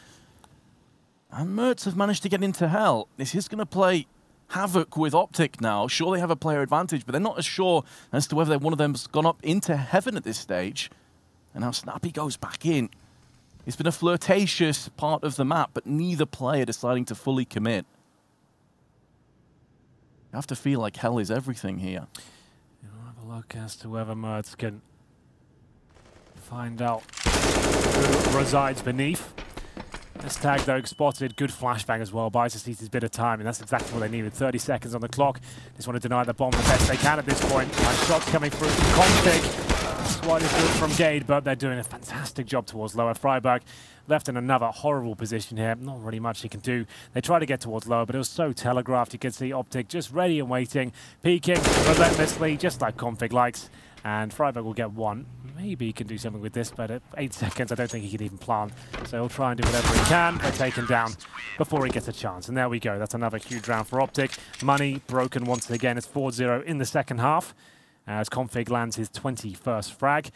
and Mertz have managed to get into hell. This is going to play havoc with OpTic now. Sure, they have a player advantage, but they're not as sure as to whether one of them's gone up into heaven at this stage. And now Snappy goes back in. It's been a flirtatious part of the map, but neither player deciding to fully commit. You have to feel like hell is everything here. We'll have a look as to whether Mertz can find out who resides beneath. This tag, though, spotted. Good flashbang as well. Buys the CT's bit of time, and that's exactly what they needed. 30 seconds on the clock. Just want to deny the bomb the best they can at this point. Nice shots coming through from Config. Squad is good from Gade, but they're doing a fantastic job towards lower. Freiburg left in another horrible position here. Not really much he can do. They try to get towards lower, but it was so telegraphed. You can see OpTic just ready and waiting, peeking relentlessly, just like Config likes. And Freiburg will get one. Maybe he can do something with this, but at 8 seconds, I don't think he can even plant. So he'll try and do whatever he can, but take him down before he gets a chance. And there we go. That's another huge round for OpTic. Money broken once again. It's 4-0 in the second half as Config lands his 21st frag.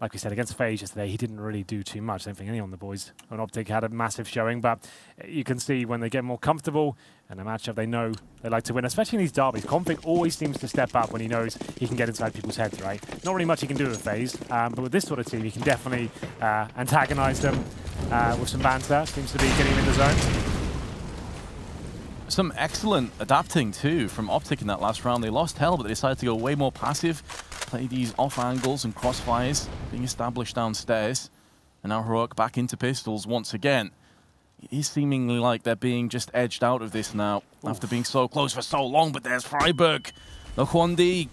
Like we said, against FaZe yesterday, he didn't really do too much. I don't think any of the boys on OpTic had a massive showing, but you can see when they get more comfortable in a matchup, they know they like to win, especially in these derbies. Config always seems to step up when he knows he can get inside people's heads, right? Not really much he can do with FaZe, but with this sort of team, he can definitely antagonize them with some banter. Seems to be getting him in the zone. Some excellent adapting, too, from OpTic in that last round. They lost hell, but they decided to go way more passive, play these off angles and crossfires being established downstairs. And now Heroic back into pistols once again. It is seemingly like they're being just edged out of this now after being so close for so long, but there's Freiburg. The Hundi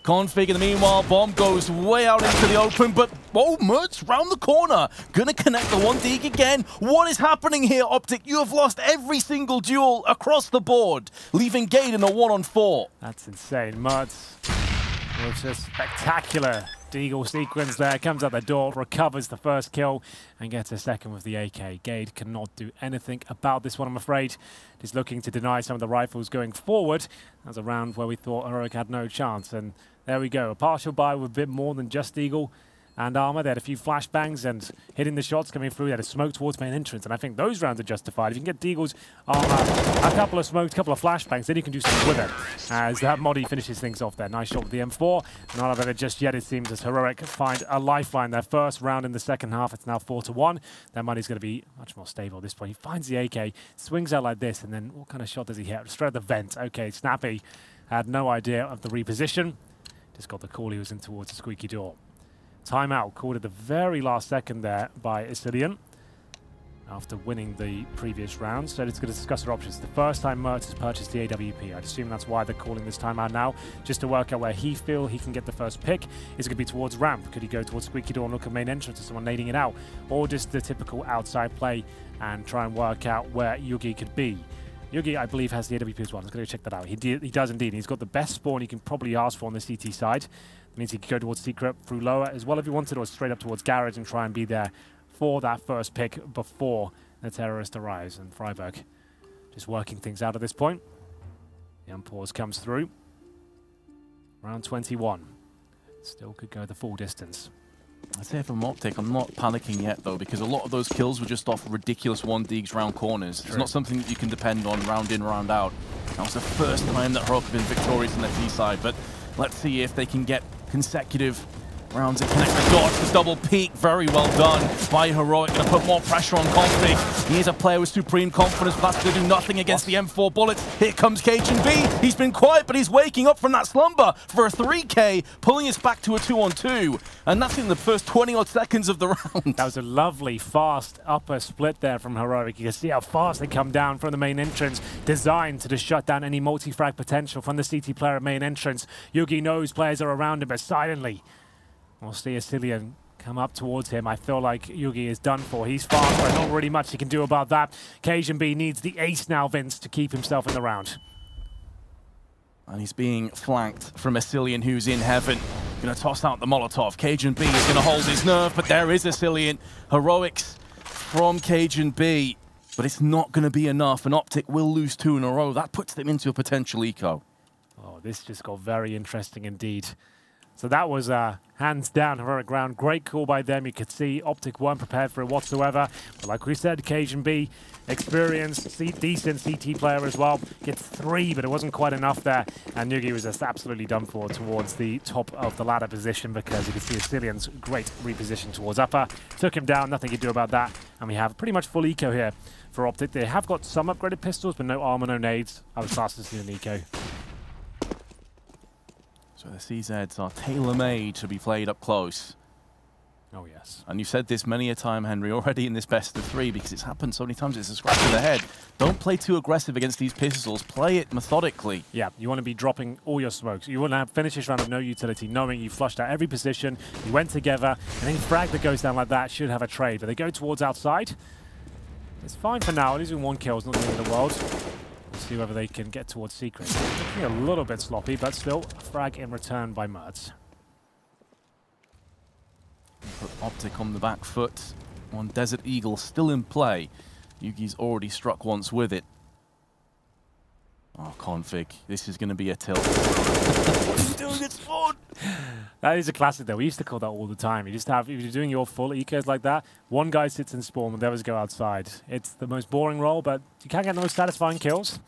Config in the meanwhile, bomb goes way out into the open, but Mertz round the corner. Gonna connect the 1D again. What is happening here, OpTic? You have lost every single duel across the board, leaving Gade in a 1-on-4. That's insane. Mertz with a spectacular Deagle sequence there. Comes out the door, recovers the first kill, and gets a second with the AK. Gade cannot do anything about this one, I'm afraid. Just looking to deny some of the rifles going forward. That was a round where we thought Heroic had no chance, and there we go. A partial buy with a bit more than just Deagle and armor. They had a few flashbangs and hitting the shots coming through. They had a smoke towards main entrance, and I think those rounds are justified. If you can get Deagle's armor, a couple of smokes, a couple of flashbangs, then you can do something with it. As that Modi finishes things off there. Nice shot with the M4. Not out of it just yet, it seems, as Heroic find a lifeline. Their first round in the second half, it's now 4-1. Their money's going to be much more stable at this point. He finds the AK, swings out like this, and then what kind of shot does he hit? Straight at the vent. Okay, Snappy had no idea of the reposition. Just got the call he was in towards the squeaky door. Timeout called at the very last second there by Isilian after winning the previous round. So it's going to discuss their options. The first time Mertz has purchased the AWP. I'd assume that's why they're calling this timeout now, just to work out where he feels he can get the first pick. Is it going to be towards ramp? Could he go towards squeaky door and look at main entrance to someone nading it out? Or just the typical outside play and try and work out where Yugi could be? Yugi, I believe, has the AWP as well. I'm going to check that out. He does indeed. He's got the best spawn you can probably ask for on the CT side. That means he could go towards Secret through lower as well if he wanted, or straight up towards Garage and try and be there for that first pick before the terrorist arrives. And Freiburg just working things out at this point. The unpause comes through. Round 21. Still could go the full distance. I'd say from OpTic, I'm not panicking yet, though, because a lot of those kills were just off ridiculous 1Ds round corners. True. It's not something that you can depend on round in, round out. That was the first time that Heroic have been victorious on their T side, but let's see if they can get consecutive rounds and connect the dots. The double peak, very well done by Heroic. Going to put more pressure on Config. He is a player with supreme confidence, but that's going to do nothing against the M4 bullets. Here comes CageandB. He's been quiet, but he's waking up from that slumber for a 3K, pulling us back to a 2-on-2. And that's in the first 20-odd seconds of the round. That was a lovely, fast upper split there from Heroic. You can see how fast they come down from the main entrance, designed to just shut down any multi-frag potential from the CT player at main entrance. Yugi knows players are around him, but silently we'll see Asilian come up towards him. I feel like Yugi is done for. He's fast, but not really much he can do about that. CageandB needs the ace now, Vince, to keep himself in the round. And he's being flanked from Asilian, who's in heaven. Going to toss out the Molotov. CageandB is going to hold his nerve, but there is Asilian. Heroics from CageandB, but it's not going to be enough. And OpTic will lose 2 in a row. That puts them into a potential eco. Oh, this just got very interesting indeed. So that was hands down, heroic round. Great call by them. You could see OpTic weren't prepared for it whatsoever. But like we said, Cajun B, experienced, decent CT player as well. Gets 3, but it wasn't quite enough there. And Nuke was just absolutely done for towards the top of the ladder position, because you can see Assyrian's great reposition towards upper. Took him down, nothing you could do about that. And we have pretty much full eco here for OpTic. They have got some upgraded pistols, but no armor, no nades. I was fast to see an eco. So the CZs are tailor-made to be played up close. Oh, yes. And you've said this many a time, Henry, already in this best of 3, because it's happened so many times. It's a scratch to the head. Don't play too aggressive against these pistols. Play it methodically. Yeah, you want to be dropping all your smokes. You want to have finish this round of no utility, knowing you flushed out every position, you went together, and any frag that goes down like that should have a trade. But they go towards outside. It's fine for now. Losing 1 kill is not the end of the world. See whether they can get towards Secret. Looking a little bit sloppy, but still a frag in return by Mertz. Put OpTic on the back foot. One Desert Eagle still in play. Yugi's already struck once with it. Oh, config. This is going to be a tilt. Doing it, spawn! That is a classic, though. We used to call that all the time. You just have, if you're doing your full ecos like that, one guy sits in spawn and the others go outside. It's the most boring role, but you can't get the most satisfying kills.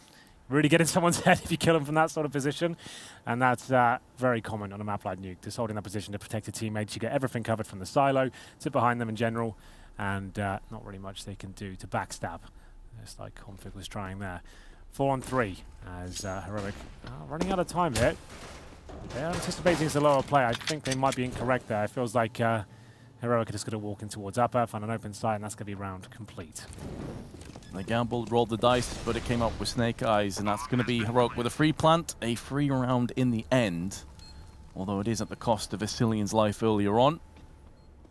Really get in someone's head if you kill them from that sort of position. And that's very common on a map like Nuke. Just holding that position to protect your teammates. You get everything covered from the silo, sit behind them in general, and not really much they can do to backstab. Just like Config was trying there. 4 on 3 as Heroic running out of time here. They're anticipating it's a lower play. I think they might be incorrect there. It feels like Heroic are just going to walk in towards upper, find an open side, and that's going to be round complete. They gambled, rolled the dice, but it came up with Snake Eyes, and that's going to be Heroic with a free plant, a free round in the end, although it is at the cost of Assylian's life earlier on.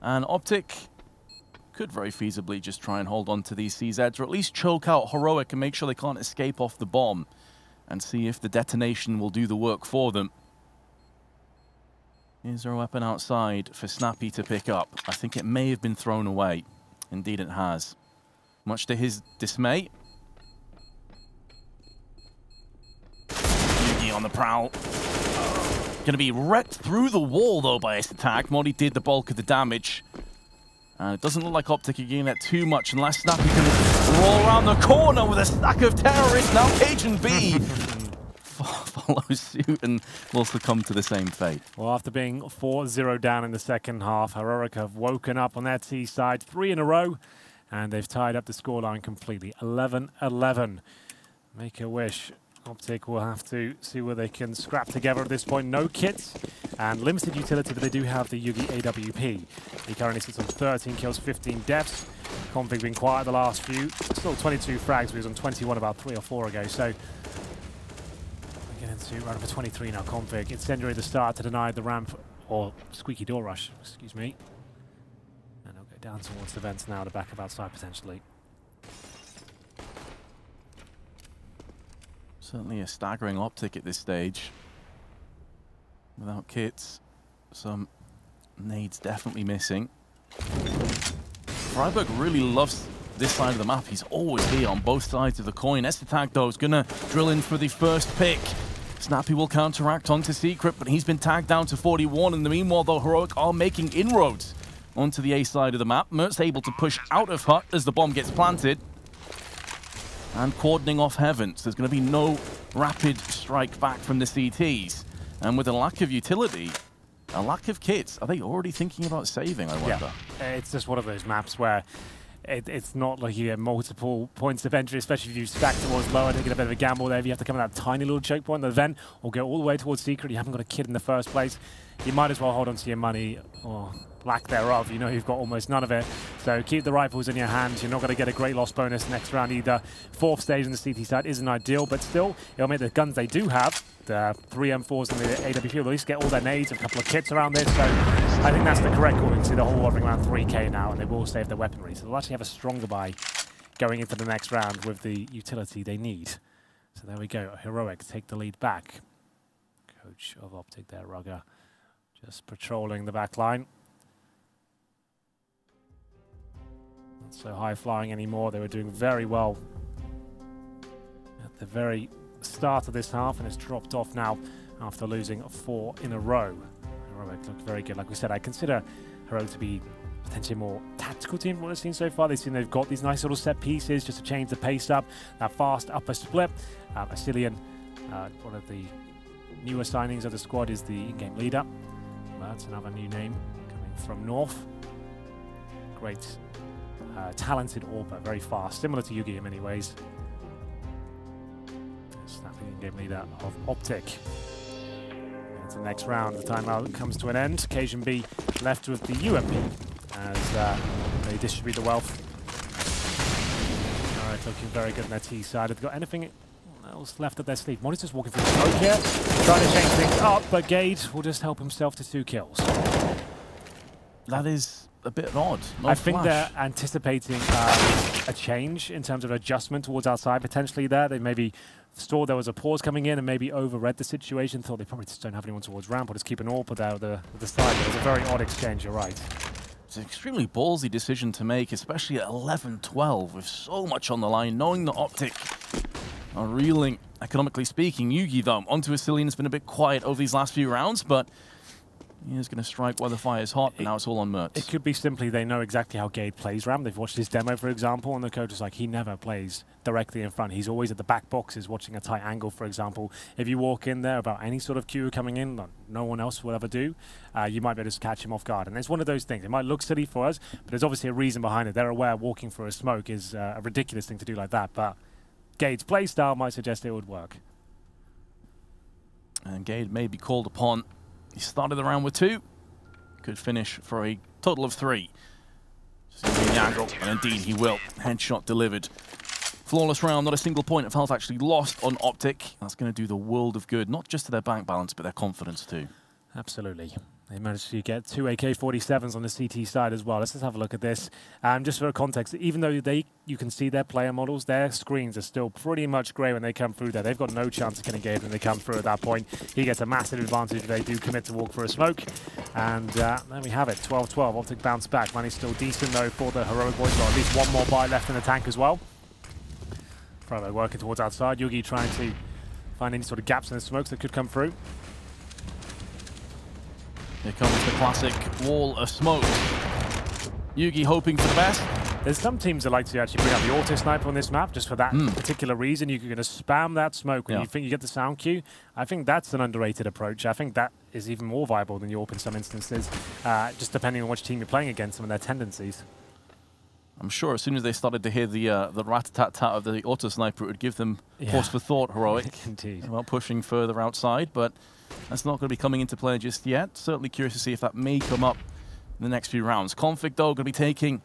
And OpTic could very feasibly just try and hold on to these CZs, or at least choke out Heroic and make sure they can't escape off the bomb, and see if the detonation will do the work for them. Is there a weapon outside for Snappy to pick up? I think it may have been thrown away. Indeed it has. Much to his dismay. Yugi on the prowl. Going to be wrecked through the wall, though, by his attack. Modi did the bulk of the damage. And it doesn't look like OpTic are getting that too much unless Snappy can roll around the corner with a stack of terrorists. Now Cajun B follows suit and will succumb to the same fate. Well, after being 4-0 down in the second half, Heroic have woken up on their T side 3 in a row, and they've tied up the scoreline completely. 11-11. Make a wish. OpTic will have to see where they can scrap together at this point. No kits and limited utility, but they do have the Yugi AWP. He currently sits on 13 kills, 15 deaths. Config been quiet the last few. Still 22 frags, but he was on 21 about 3 or 4 ago. So we get into round number 23 now. Config. Incendiary the start to deny the ramp, or squeaky door rush, excuse me. And he'll go down towards the vents now, the back of outside potentially. Certainly a staggering OpTic at this stage. Without kits, some nades definitely missing. Freiburg really loves this side of the map. He's always here on both sides of the coin. Estetag, though, is going to drill in for the first pick. Snappy will counteract onto Secret, but he's been tagged down to 41. In the meanwhile, though, Heroic are making inroads onto the A side of the map. Mert's able to push out of hut as the bomb gets planted. And cordoning off heaven, so there's going to be no rapid strike back from the CTs. And with a lack of utility, a lack of kits, are they already thinking about saving, I wonder? Yeah, it's just one of those maps where it's not like you get multiple points of entry, especially if you stack towards lower, taking a bit of a gamble there. If you have to come at that tiny little choke point, the vent, or go all the way towards Secret, you haven't got a kit in the first place, you might as well hold on to your money, or lack thereof. You know you've got almost none of it. So keep the rifles in your hands. You're not going to get a great loss bonus next round either. 4th stage on the CT side isn't ideal, but still, it'll make the guns they do have, the 3 M4s and the AWP, will at least get all their nades, a couple of kits around this. So I think that's the correct call. You can see the whole hovering around 3k now, and they will save their weaponry. So they'll actually have a stronger buy going into the next round with the utility they need. So there we go. Heroic take the lead back. Coach of OpTic there, Rugger, just patrolling the back line. Not so high flying anymore. They were doing very well at the very start of this half, and it's dropped off now after losing 4 in a row. Heroic look very good. Like we said, I consider Heroic to be potentially a more tactical team from what I've seen so far. They've got these nice little set pieces just to change the pace up. That fast upper split. Asilian, one of the newer signings of the squad, is the in-game leader. That's another new name coming from North. Great, talented AWPer, very fast, similar to Yugi in many ways. Snapping in-game leader of OpTic. Into the next round, the timeout comes to an end. Cajun B left with the UMP as they distribute the wealth. Alright, looking very good on their T side. Have they got anything else left up their sleeve? Modi's just walking through the smoke here, trying to change things up, but Gade will just help himself to 2 kills. That is a bit odd. No I think flash. they're anticipating a change in terms of adjustment towards outside potentially there. They maybe saw there was a pause coming in and maybe overread the situation, thought they probably just don't have anyone towards ramp or just keep an AWP there with the side. It was a very odd exchange, you're right. It's an extremely ballsy decision to make, especially at 11-12 with so much on the line, knowing that OpTic are reeling, economically speaking. Yugi, though, onto Asilian has been a bit quiet over these last few rounds, but he is going to strike while the fire is hot, and now it's all on Mertz. It could be simply they know exactly how Gade plays ramp. They've watched his demo, for example, and the coach is like, he never plays directly in front. He's always at the back boxes watching a tight angle, for example. If you walk in there about any sort of Q coming in that no one else will ever do, you might be able to catch him off guard. And it's one of those things. It might look silly for us, but there's obviously a reason behind it. They're aware walking for a smoke is a ridiculous thing to do like that, but Gade's play style might suggest it would work. And Gade may be called upon. He started the round with 2. Could finish for a total of 3. Just using the angle, and indeed he will. Headshot delivered. Flawless round, not a single point of health actually lost on OpTic. That's going to do the world of good, not just to their bank balance, but their confidence too. Absolutely. They managed to get 2 AK-47s on the CT side as well. Let's just have a look at this. Just for context, even though you can see their player models, their screens are still pretty much grey when they come through there. They've got no chance of getting Gabe when they come through at that point. He gets a massive advantage if they do commit to walk for a smoke. And there we have it, 12-12. OpTic bounce back. Money's still decent though for the Heroic boys. Got at least one more buy left in the tank as well. Probably working towards outside. Yugi trying to find any sort of gaps in the smokes that could come through. Here comes the classic wall of smoke. Yugi hoping for the best. There's some teams that like to actually bring out the auto sniper on this map just for that particular reason. You're going to spam that smoke when you think you get the sound cue. I think that's an underrated approach. I think that is even more viable than the AWP in some instances, just depending on which team you're playing against and their tendencies. I'm sure as soon as they started to hear the rat-tat-tat of the auto sniper, it would give them pause for thought, Heroic. Indeed. About pushing further outside, but that's not going to be coming into play just yet. Certainly curious to see if that may come up in the next few rounds. Config, though, going to be taking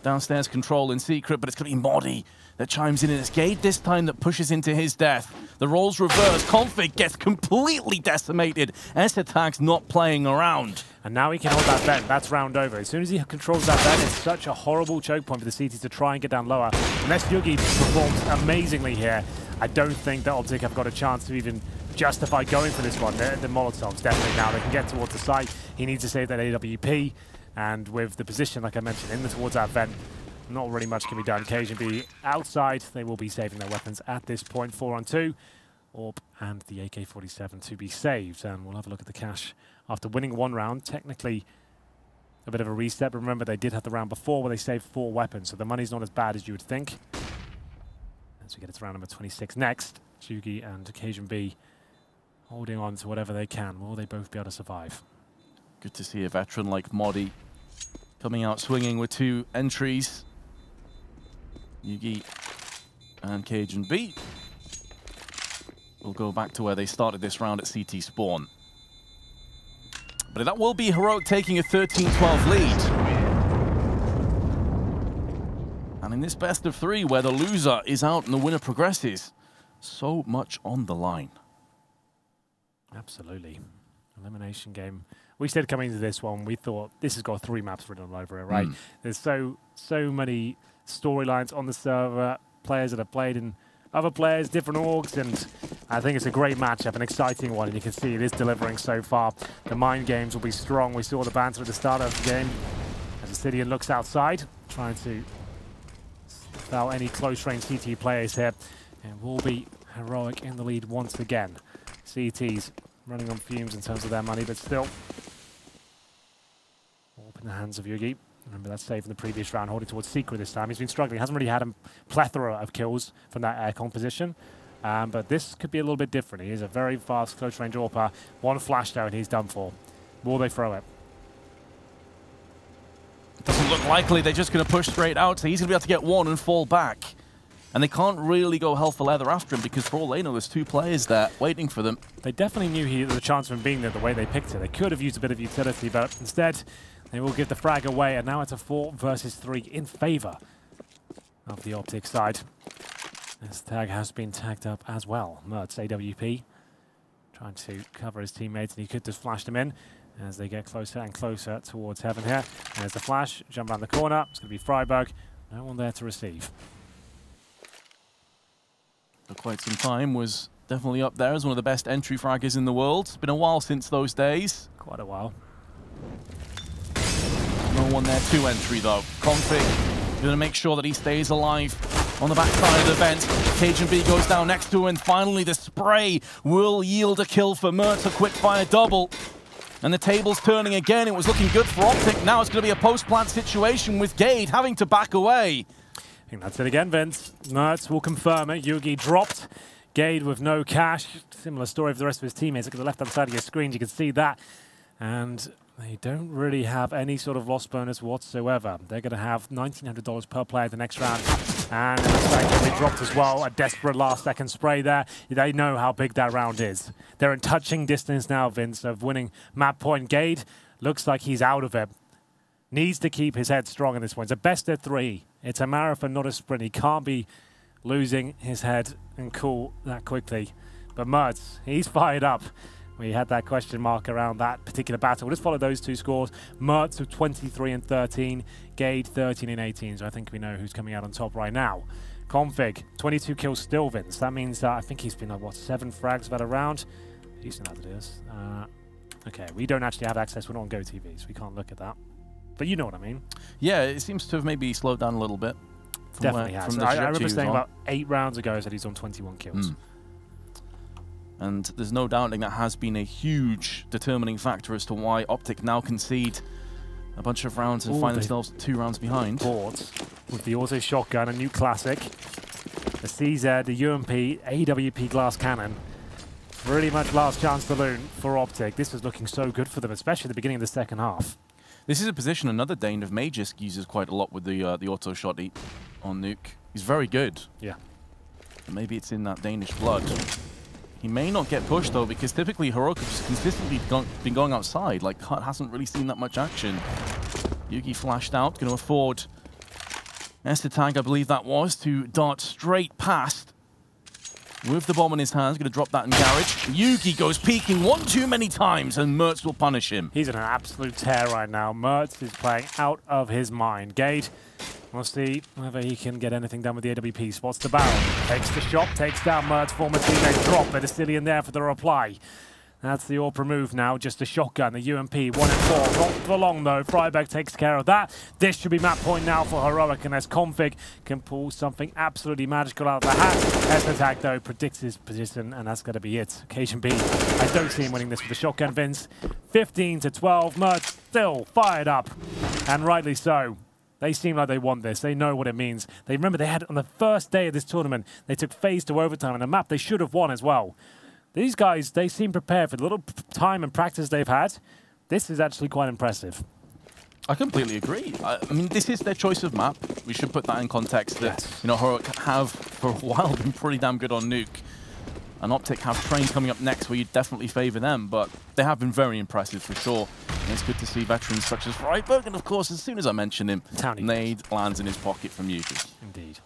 downstairs control in secret, but it's going to be Modi that chimes in, and it's Gade this time that pushes into his death. The roles reverse. Config gets completely decimated. S-Attack's not playing around. And now he can hold that vent. That's round over. As soon as he controls that vent, it's such a horrible choke point for the CTs to try and get down lower. Unless Yugi performs amazingly here, I don't think that OpTic have got a chance to even justify going for this one. The Molotovs definitely now. They can get towards the site. He needs to save that AWP. And with the position, like I mentioned, in towards that vent, not really much can be done. Cajun B outside. They will be saving their weapons at this point. 4-on-2. AWP and the AK-47 to be saved. And we'll have a look at the cash after winning one round. Technically a bit of a reset, but remember they did have the round before where they saved 4 weapons, so the money's not as bad as you would think. As we get to round number 26 next, Yugi and Cajun B holding on to whatever they can. Will they both be able to survive? Good to see a veteran like Modi coming out swinging with 2 entries. Yugi and Cajun B will go back to where they started this round at CT spawn. But that will be Heroic taking a 13-12 lead. And in this best of 3, where the loser is out and the winner progresses, so much on the line. Absolutely. Elimination game. We said coming into this one, we thought this has got 3 maps written all over it, right? There's so many storylines on the server, players that have played in other players, different orgs, and I think it's a great matchup, an exciting one, and you can see it is delivering so far. The mind games will be strong. We saw the banter at the start of the game as Asilian looks outside, trying to foul any close-range CT players here, and will be Heroic in the lead once again. CT's running on fumes in terms of their money, but still in the hands of Yugi. Remember that save in the previous round, holding towards Secret this time. He's been struggling. Hasn't really had a plethora of kills from that air composition. But this could be a little bit different. He is a very fast close-range AWPer. One flash there and he's done for. Will they throw it? Doesn't look likely. They're just going to push straight out. So he's going to be able to get one and fall back. And they can't really go hell for leather after him because for all they know, there's two players there waiting for them. They definitely knew there was a chance of him being there the way they picked it. They could have used a bit of utility, but instead they will give the frag away. And now it's a 4 versus 3 in favor of the OpTic side. This tag has been tagged up as well. Mertz, AWP, trying to cover his teammates, and he could just flash them in as they get closer and closer towards heaven here. There's the flash, jump around the corner. It's going to be Freiburg. No one there to receive. For quite some time was definitely up there as one of the best entry fraggers in the world. It's been a while since those days. Quite a while. No one there to entry though. Config going to make sure that he stays alive on the backside of the vent. Cajun B goes down next to him, and finally the spray will yield a kill for Mertz, a quick fire double. And the table's turning again. It was looking good for OpTic. Now it's going to be a post-plant situation with Gade having to back away. I think that's it again, Vince. Mertz will confirm it. Yugi dropped. Gade with no cash. Similar story for the rest of his teammates. Look at the left-hand side of your screen. You can see that. And they don't really have any sort of loss bonus whatsoever. They're going to have $1,900 per player the next round. And it looks like they dropped as well. A desperate last-second spray there. They know how big that round is. They're in touching distance now, Vince, of winning map point. Gade looks like he's out of it. Needs to keep his head strong in this one. It's a best of 3. It's a marathon, not a sprint. He can't be losing his head and cool that quickly. But Mertz, he's fired up. We had that question mark around that particular battle. We'll just follow those two scores. Mertz with 23 and 13, Gade 13 and 18. So I think we know who's coming out on top right now. Config, 22 kills still, Vince. That means I think he's been like, what, 7 frags that a round? Decent as it is. Okay, we don't actually have access. We're not on GoTV, so we can't look at that. But you know what I mean. Yeah, it seems to have maybe slowed down a little bit. Definitely has. I remember saying about 8 rounds ago that he's on 21 kills. And there's no doubting that has been a huge determining factor as to why OpTic now concede a bunch of rounds and find themselves 2 rounds behind. Bought with the auto shotgun, a new classic, the CZ, the UMP, AWP glass cannon. Pretty much last chance saloon for OpTic. This was looking so good for them, especially at the beginning of the second half. This is a position another Dane of Magisk uses quite a lot with the auto shot on Nuke. He's very good. Yeah. Maybe it's in that Danish blood. He may not get pushed though, because typically Heroic has consistently been going outside. Like, Cut hasn't really seen that much action. Yugi flashed out, going to afford Tag, I believe that was, to dart straight past with the bomb in his hands. Going to drop that in garage. Yugi goes peeking one too many times, and Mertz will punish him. He's in an absolute tear right now. Mertz is playing out of his mind. Gade, we'll see whether he can get anything done with the AWP. Spots the barrel, takes the shot, takes down Mertz. Former teammate drop, but it's still in there for the reply. That's the AWP move now, just a shotgun, the UMP, 1 and 4. Not for long though, Freiburg takes care of that. This should be map point now for Heroic, unless Config can pull something absolutely magical out of the hat. Attack though predicts his position, and that's going to be it. Cajun B, I don't see him winning this with the shotgun, Vince. 15 to 12, Mertz still fired up, and rightly so. They seem like they want this. They know what it means. They remember they had on the first day of this tournament, they took phase to overtime on a map they should have won as well. These guys, they seem prepared for the little time and practice they've had. This is actually quite impressive. I completely agree. I mean, this is their choice of map. We should put that in context that, you know, Heroic have for a while been pretty damn good on Nuke. And OpTic have Train coming up next where you definitely favor them, but they have been very impressive for sure. And it's good to see veterans such as Freiburg, and of course, as soon as I mention him, nade lands in his pocket from Yugi. Indeed.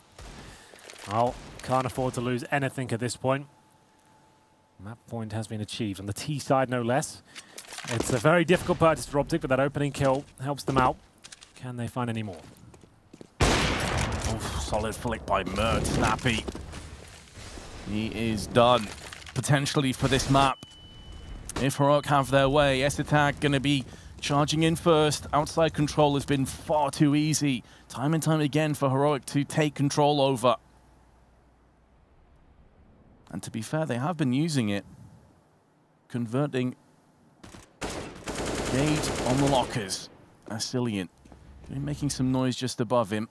Well, can't afford to lose anything at this point. Map point has been achieved on the T side, no less. It's a very difficult purchase for OpTic, but that opening kill helps them out. Can they find any more? Oh, solid flick by Mertz. Snappy. He is done, potentially, for this map. If Heroic have their way, Tag going to be charging in first. Outside control has been far too easy. Time and time again for Heroic to take control over. And to be fair, they have been using it, converting Gade on the lockers. Asilian. Making some noise just above him.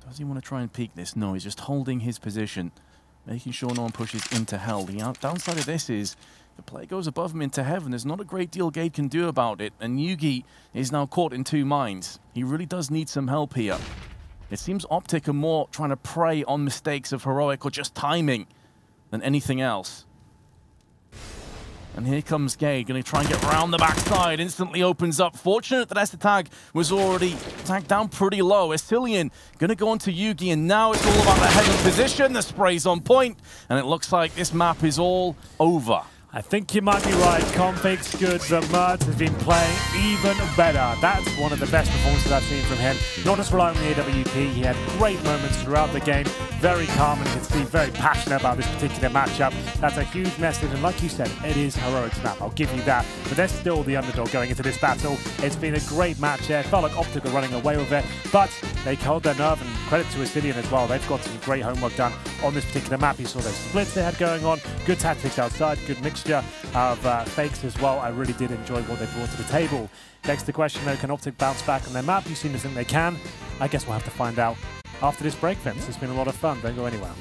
Does he want to try and peek this? No, he's just holding his position, making sure no one pushes into hell. The downside of this is the player goes above him into heaven. There's not a great deal Gade can do about it, and Yugi is now caught in two minds. He really does need some help here. It seems OpTic are more trying to prey on mistakes of Heroic or just timing than anything else. And here comes Gade, going to try and get around the backside. Instantly opens up. Fortunate that Esther was already tagged down pretty low. Asilian going to go onto Yugi, and now it's all about the heaven position. The spray's on point, and it looks like this map is all over. I think you might be right. Config's good, but Mertz has been playing even better. That's one of the best performances I've seen from him. Not just relying on the AWP, he had great moments throughout the game. Very calm, and you can see very passionate about this particular matchup. That's a huge message, and like you said, it is Heroic's map. I'll give you that. But they're still the underdog going into this battle. It's been a great match there. It felt like OpTic were running away with it, but they held their nerve, and credit to Asilian as well. They've got some great homework done on this particular map. You saw those splits they had going on. Good tactics outside, good mixture of fakes as well. I really did enjoy what they brought to the table. Next the question though, can OpTic bounce back on their map? You seem to think they can. I guess we'll have to find out after this break, Vince. It's been a lot of fun. Don't go anywhere.